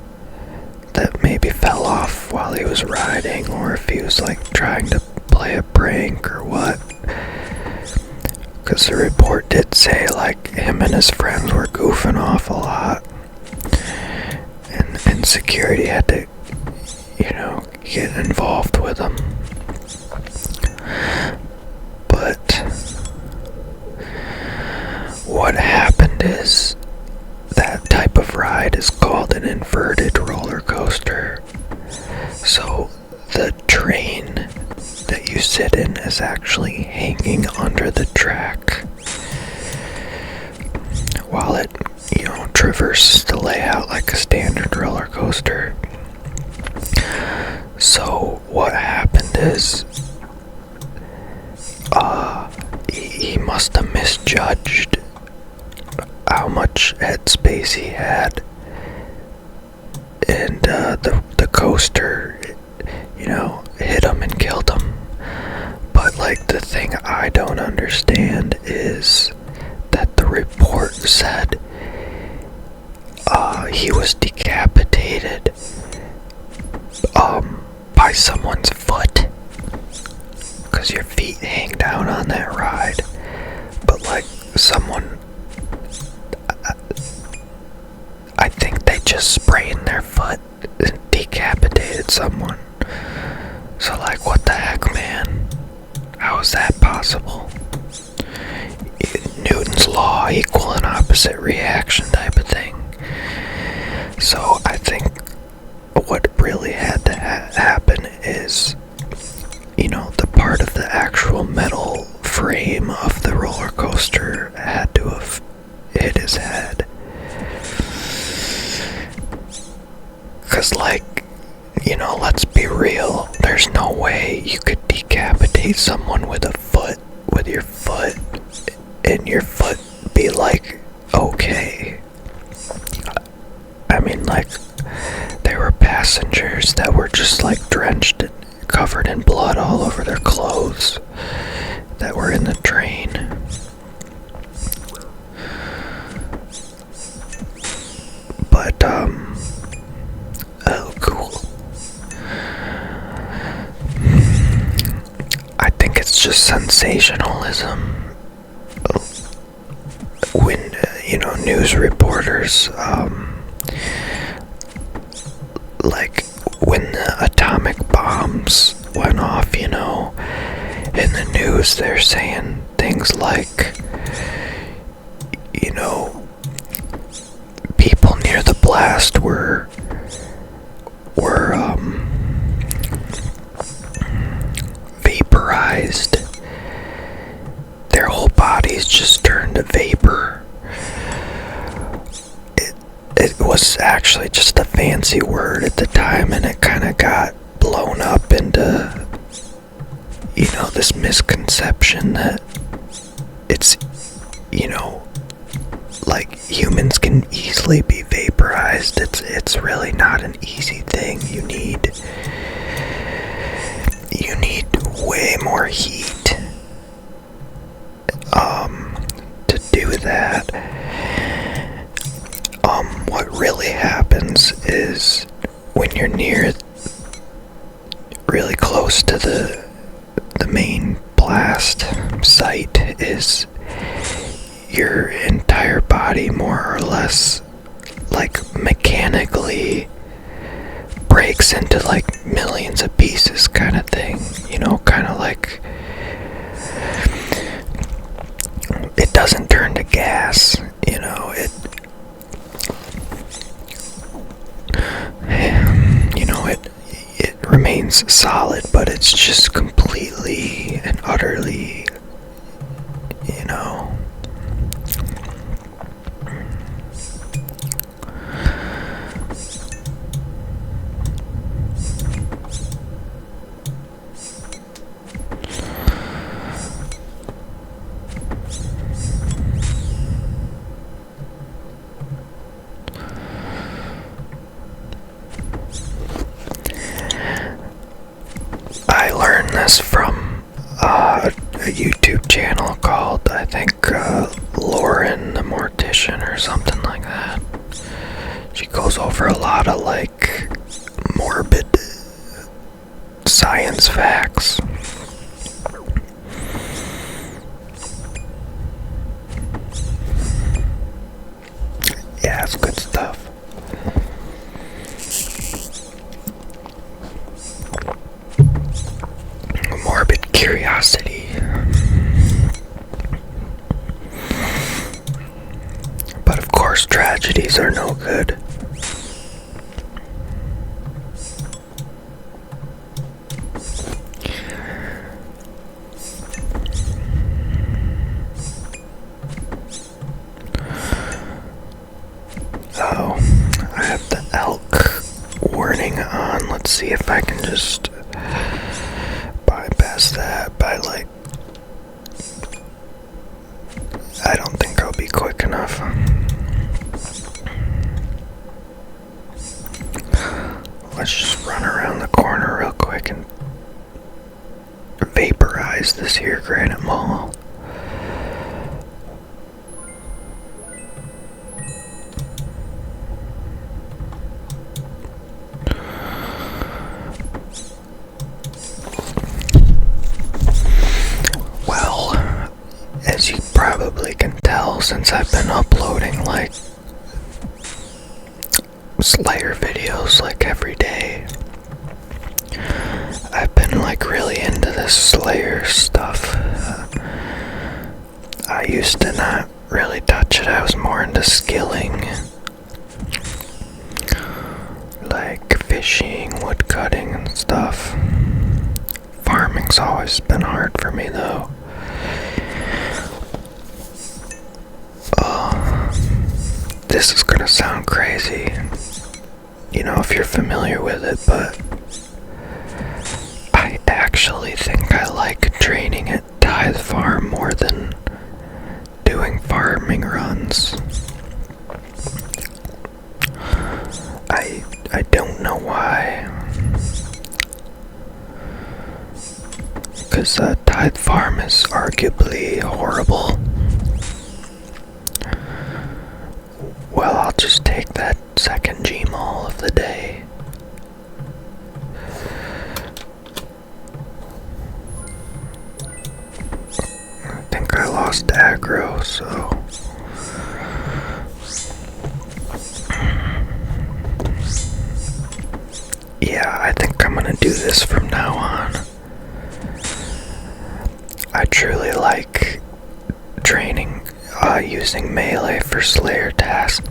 that maybe fell off while he was riding, or if he was like trying to play a prank or what, because the report did say like him and his friends were goofing off a lot, and security had to, get involved with him. But what happened is that type of ride is called an inverted roller coaster. So the train that you sit in is actually hanging under the track while it, traverses the layout like a standard roller coaster. So what happened is he must have misjudged how much headspace he had, and the coaster, hit him and killed him. But like the thing I don't understand is that the report said he was decapitated by someone's foot, because your feet hang down on that ride. But like someone, I think they just sprained their foot and decapitated someone. So like, what the heck, man? How is that possible? Newton's law, equal and opposite reaction type of thing. So I think what really had to happen is, the part of the actual metal frame of the roller coaster had to have hit his head. Because, let's be real, there's no way you could decapitate someone with your foot, and your foot be okay. I mean, there were passengers that were just drenched, covered in blood all over their clothes that were in the train. But, oh, cool. I think it's just sensationalism when, news reporters, when the atomic bombs went off, in the news they're saying things like, people near the blast were vaporized. Their whole bodies just turned to vapor. It was actually just a fancy word at the time, and it kind of got blown up into, this misconception that it's, humans can easily be vaporized. It's really not an easy thing. You need way more heat to do that. What really happens is when you're really close to the main blast site, is your entire body more or less like mechanically breaks into like millions of pieces kind of thing, you know, kind of like it doesn't turn to gas, you know, it remains solid, but it's just completely and utterly, you know. I learned this from a YouTube channel called, I think, Lauren the Mortician or something like that. She goes over a lot of like morbid science facts. Yeah, it's good stuff. Morbid curiosity. But of course, tragedies are no good. Oh, I have the elk warning on. Let's see if I can just bypass that by like, I don't think I'll be quick enough. Let's just run around the corner real quick and vaporize this here granite mall. Well, as you probably can tell, since I've been uploading like Slayer videos like every day, I've been like really into this Slayer stuff. I used to not really touch it. I was more into skilling, like fishing, wood cutting and stuff. Farming's always been hard for me though. This is gonna sound crazy, you know, if you're familiar with it, but I actually think I like training at Tithe Farm more than doing farming runs. I don't know why. Because Tithe Farm is arguably horrible. Well, I'll just take that second Gmaul of the day. I think I lost aggro, so... Yeah, I think I'm gonna do this from now on. I truly like training using melee for Slayer tasks.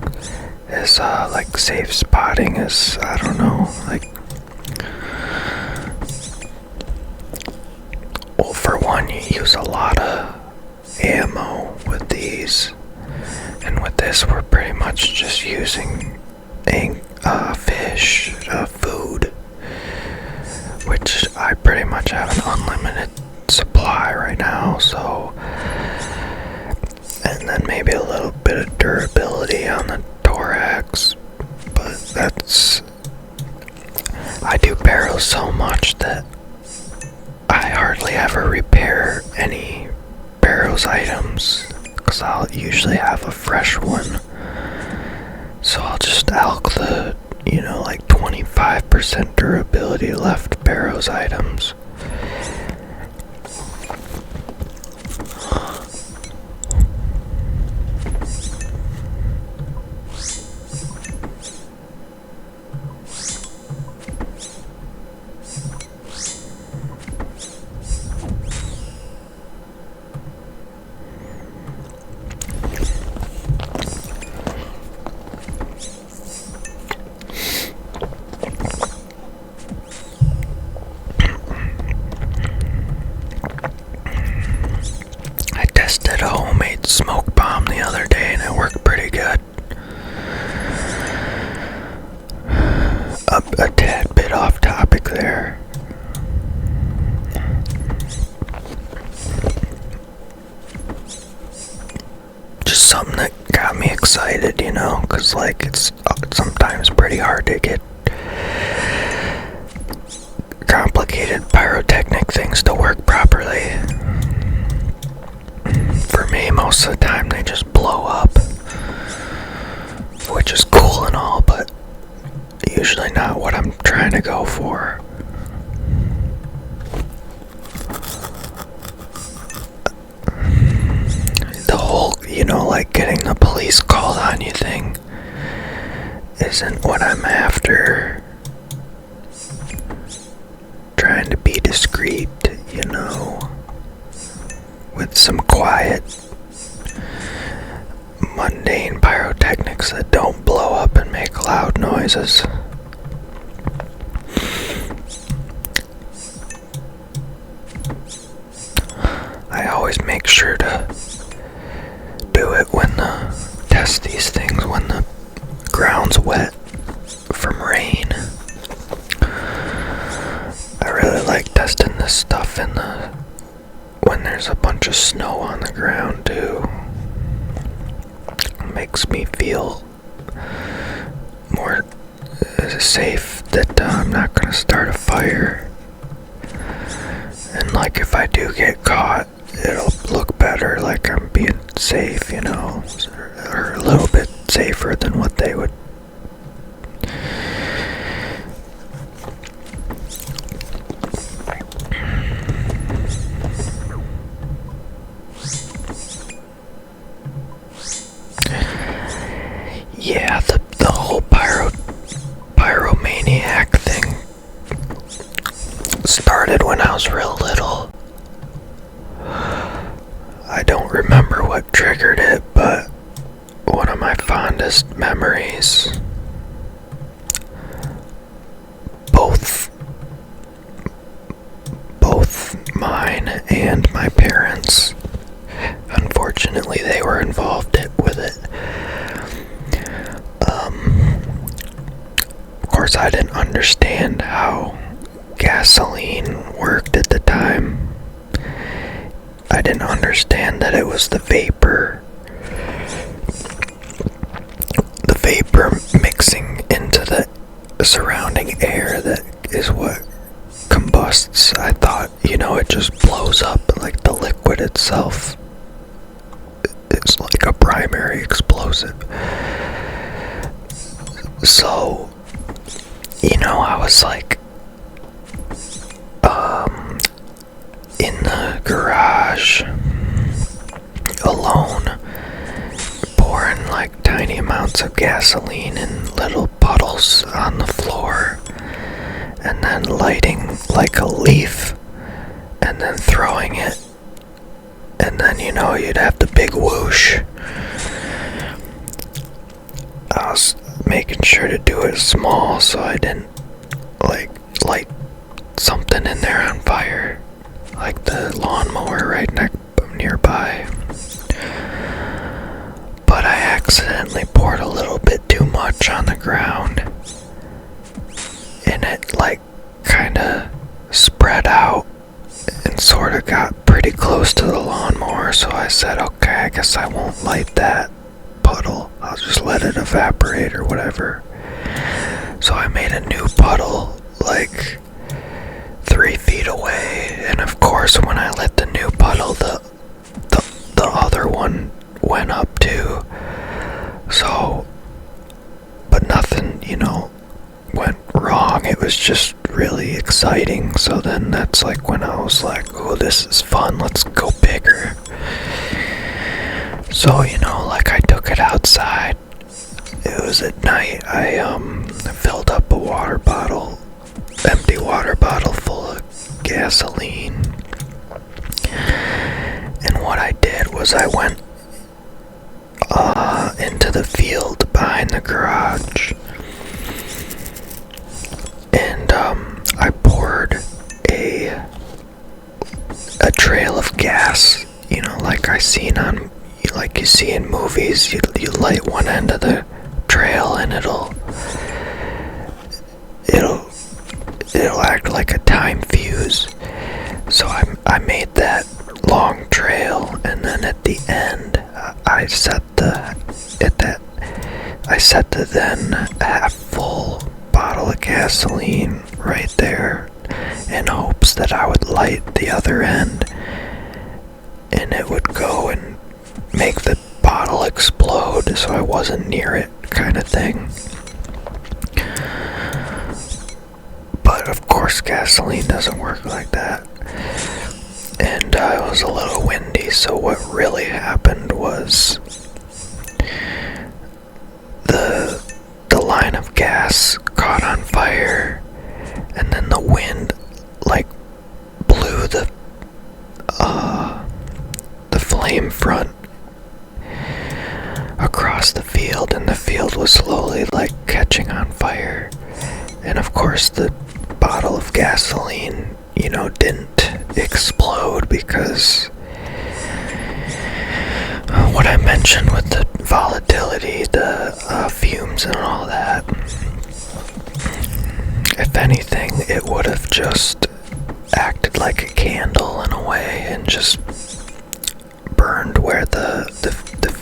Is like safe spotting is, I don't know, like, well, for one, you use a lot of ammo with these, and with this we're pretty much just using fish, food, which I pretty much have an unlimited supply right now, so, and then maybe a little bit of durability on the thorax, but that's, I do barrels so much that I hardly ever repair any barrels items, because I'll usually have a fresh one, so I'll just alk the, you know, like 25% durability left barrels items. because like it's sometimes pretty hard to get complicated pyrotechnic things to work properly. For me, most of the time they just blow up, which is cool and all, but usually not what I'm trying to go for. The whole, like getting the police called on you thing isn't what I'm after. Trying to be discreet, with some quiet, mundane pyrotechnics that don't blow up and make loud noises. I always make sure to do it test these things when the ground's wet from rain. I really like testing this stuff when there's a bunch of snow on the ground too. It makes me feel more safe that I'm not going to start a fire. And like if I do get caught, it'll look better, like I'm being safe, or a little bit safer than what they would. Yeah, the whole pyromaniac thing started when I was real little. I don't remember what triggered it, but one of my fondest memories, both mine and my parents, unfortunately they were involved with it. Of course I didn't understand how gasoline worked at the time. I didn't understand that it was the vapor mixing into the surrounding air that is what combusts. I thought, it just blows up, like the liquid itself is like a primary explosive. So, I was like, in the garage, alone, pouring like tiny amounts of gasoline in little puddles on the floor, and then lighting like a leaf, and then throwing it, and then you'd have the big whoosh. I was making sure to do it small so I didn't light something in there on fire, like the lawnmower right nearby. But I accidentally poured a little bit too much on the ground, and it kinda spread out and sorta got pretty close to the lawnmower. So I said, okay, I guess I won't light that puddle, I'll just let it evaporate or whatever. So I made a new puddle 3 feet away, and of course when I lit the new puddle, the other one went up too. So, but nothing, went wrong. It was just really exciting. So then that's when I was like, oh, this is fun, let's go bigger. So, I took it outside. It was at night. I filled up a empty water bottle full of gasoline. And what I did was I went into the field behind the garage, and I poured a trail of gas, like you see in movies. You light one end of the trail and it'll act like a time fuse. So I made that long trail, and then at the end I I set the then half full bottle of gasoline right there in hopes that I would light the other end and it would go and make the bottle explode so I wasn't near it, kind of thing. But of course gasoline doesn't work like that. And it was a little windy, so what really happened was the line of gas caught on fire, and then the wind like blew the flame front across the field, and the field was slowly like catching on fire. And of course the bottle of gasoline, didn't explode because what I mentioned with the volatility, the fumes and all that. If anything, it would have just acted like a candle in a way and just burned where the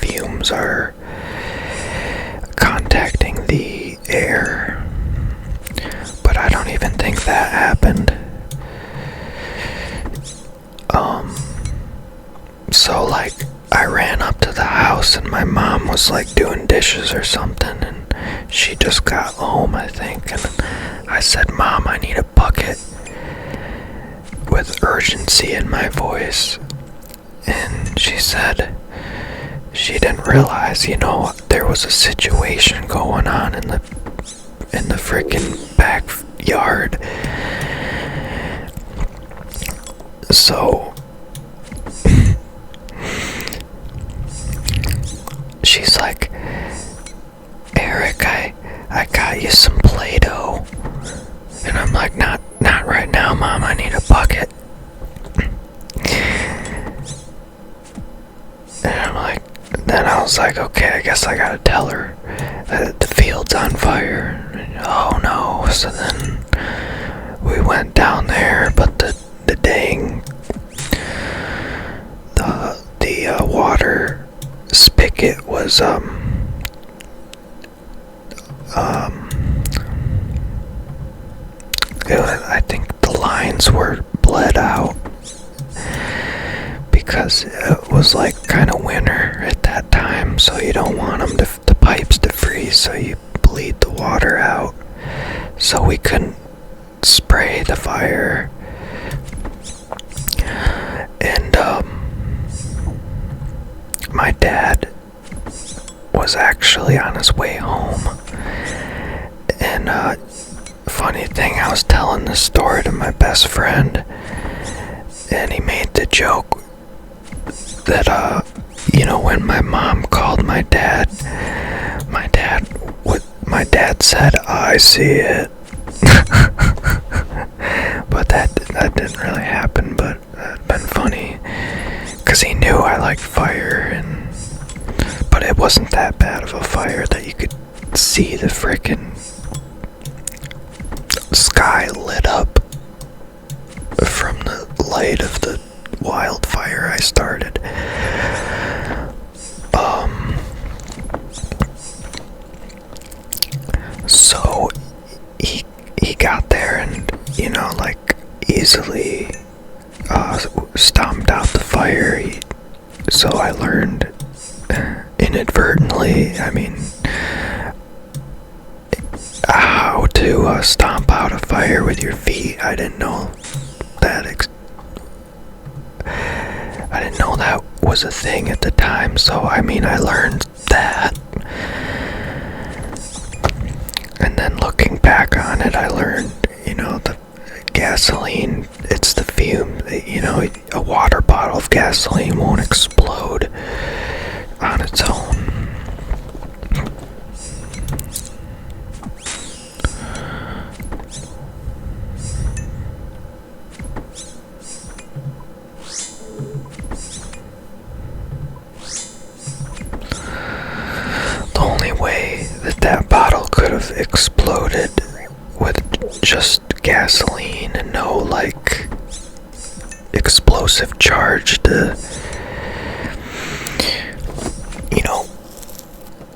fumes are contacting the air. But I don't even think that happened. So like I ran up to the house and my mom was like doing dishes or something, and she just got home, I think, and I said, "Mom, I need a bucket," with urgency in my voice. And she said she didn't realize, there was a situation going on in the freaking backyard. So she's like, "Eric, I got you some Play-Doh." And I'm like, not right now, Mom, I need a bucket. And I'm like, then I was like, okay, I guess I gotta tell her that the field's on fire. And, oh no. So then we went down there, but the dang the water spigot was I think the lines were bled out because it was like kind of winter at that time, so you don't want the pipes to freeze, so you bleed the water out. So we couldn't spray the fire. And my dad was actually on his way home, and funny thing, I was telling this story to my best friend, and he made the joke that when my mom called my dad said, "I see it." But that didn't really happen, but that'd been funny because he knew I liked fire, but it wasn't that bad of a fire that you could see the frickin' sky lit up from the light of the wildfire I started. So he got there and easily stomped out the fire. So I learned inadvertently, how to stomp out a fire with your feet. I didn't know that. I didn't know that was a thing at the time. So I learned that. And then looking back on it, I learned, the gasoline, it's the fume. A water bottle of gasoline won't explode on its own. The only way that bottle could have exploded with just gasoline and no explosive charge to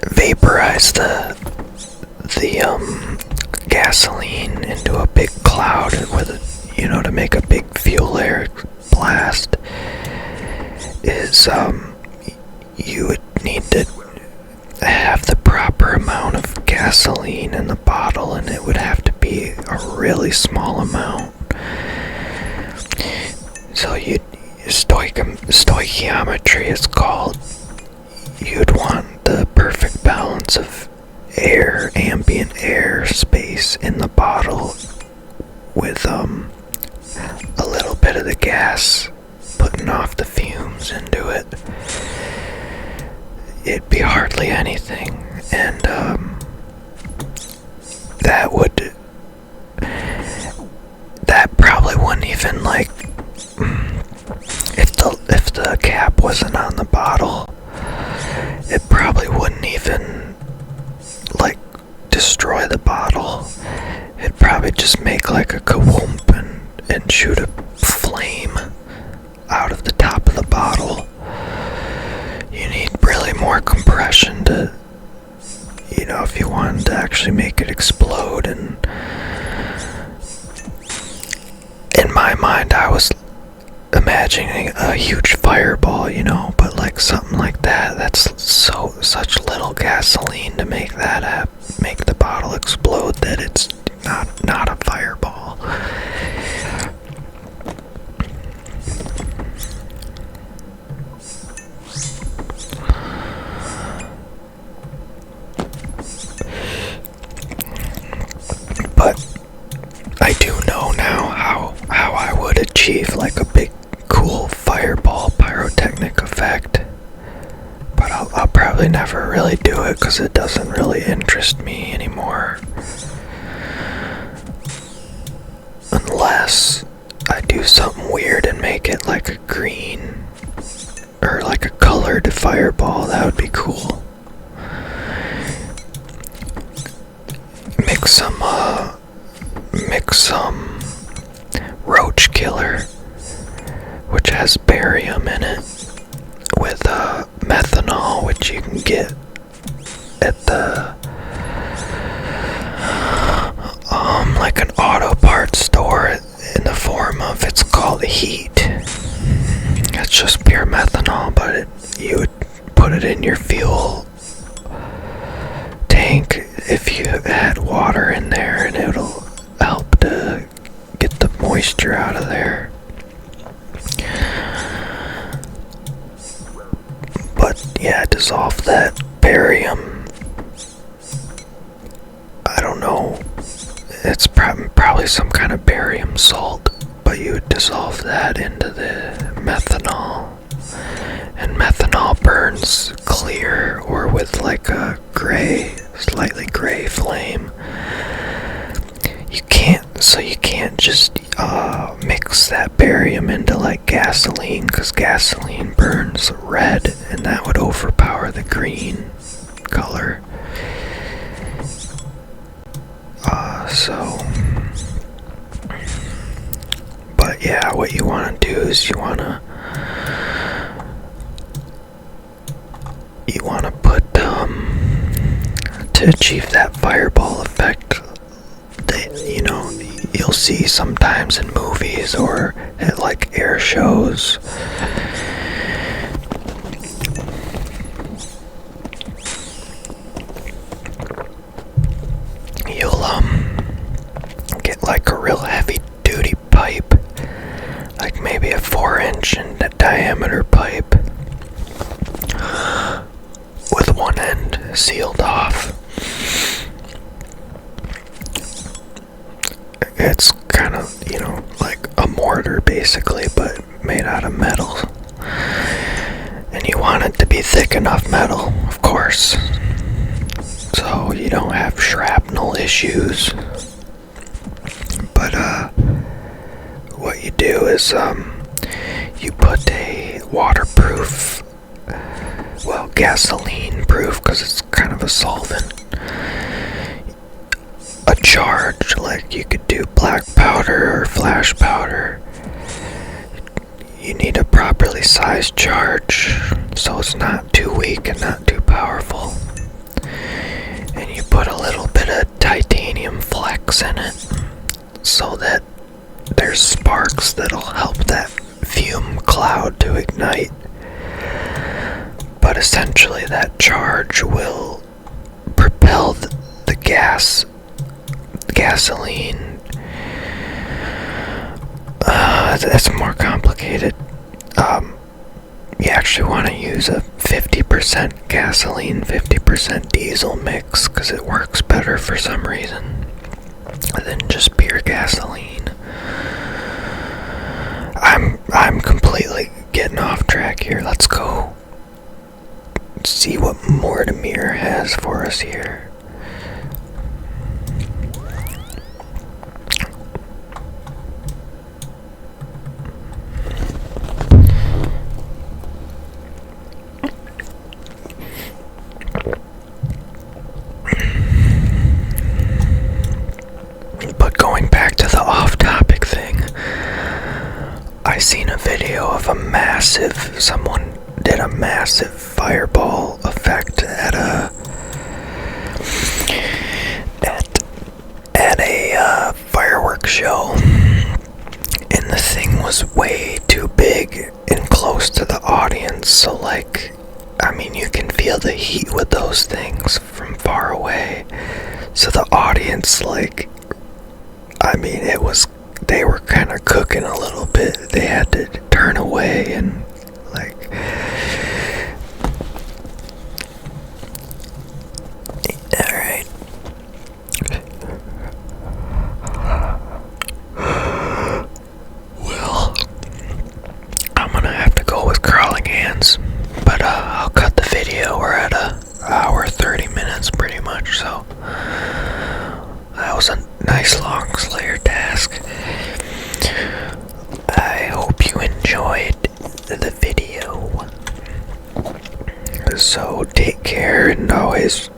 vaporize vaporize the gasoline into a big cloud with to make a big fuel air blast, is you would need to have the proper amount of gasoline in the bottle, and it would have to be a really small amount. So stoichiometry is called. You'd want the perfect balance of ambient air space in the bottle with a little bit of the gas putting off the fumes into it. It'd be hardly anything, and that probably wouldn't even, like, if the cap wasn't on the bottle, it probably wouldn't even, like, destroy the bottle. It'd probably just make like a kawoomp and shoot a flame out of the top of the bottle. You need really more compression to, if you wanted to actually make it explode. And in my mind, I was imagining a huge fireball, but like something like that's such little gasoline to make make the bottle explode that it's not a fireball. But I do know now how I would achieve like a big cool fireball pyrotechnic effect. But I'll probably never really do it because it doesn't really interest me anymore. Unless I do something weird and make it like a green or like a colored fireball, that would be cool. Mix some roach killer, which has barium in it, with methanol, which you can get at the like an auto parts store in the form of, it's called heat. It's just pure methanol, but you would put it in your fuel tank if you add water in there, and it'll help to get the moisture out of there. But yeah, dissolve that barium. I don't know. It's probably some kind of barium salt, but you would dissolve that into the methanol. And methanol burns clear or with like a slightly gray flame. You can't just mix that barium into like gasoline, because gasoline burns red and that would overpower the green color. But yeah, what you want to do is you want to put to achieve that fireball effect that you'll see sometimes in movies or at like air shows. You'll get like a real heavy duty pipe, like maybe a 4-inch in diameter pipe, with one end sealed off. It's kind of, like a mortar basically, but made out of metal. And you want it to be thick enough metal, of course, so you don't have shrapnel issues. But what you do is you put a waterproof, gasoline proof, because it's kind of a solvent, a charge, like you could do black powder or flash powder. You need a properly sized charge so it's not too weak and not too powerful. and you put a little bit of titanium flex in it so that there's sparks that'll help that fume cloud to ignite. But essentially that charge will propel the gasoline. That's more complicated. You actually want to use a 50% gasoline, 50% diesel mix because it works better for some reason than just pure gasoline. I'm completely getting off track here. Let's go see what Mortimer has for us here. But going back to the off-topic thing, I seen a video of someone did a massive fireball effect at a fireworks show, and the thing was way too big and close to the audience, so you can feel the heat with those things from far away. So the audience, they were kind of cooking a little bit. They had to turn away and alright. Well, I'm gonna have to go with crawling hands, but I'll cut the video. We're at a hour 30 minutes pretty much, so that was a nice long Slayer task. I hope you enjoyed the video. So take care and always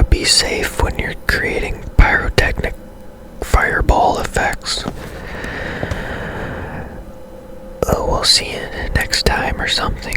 be safe when you're creating pyrotechnic fireball effects. We'll see you next time or something.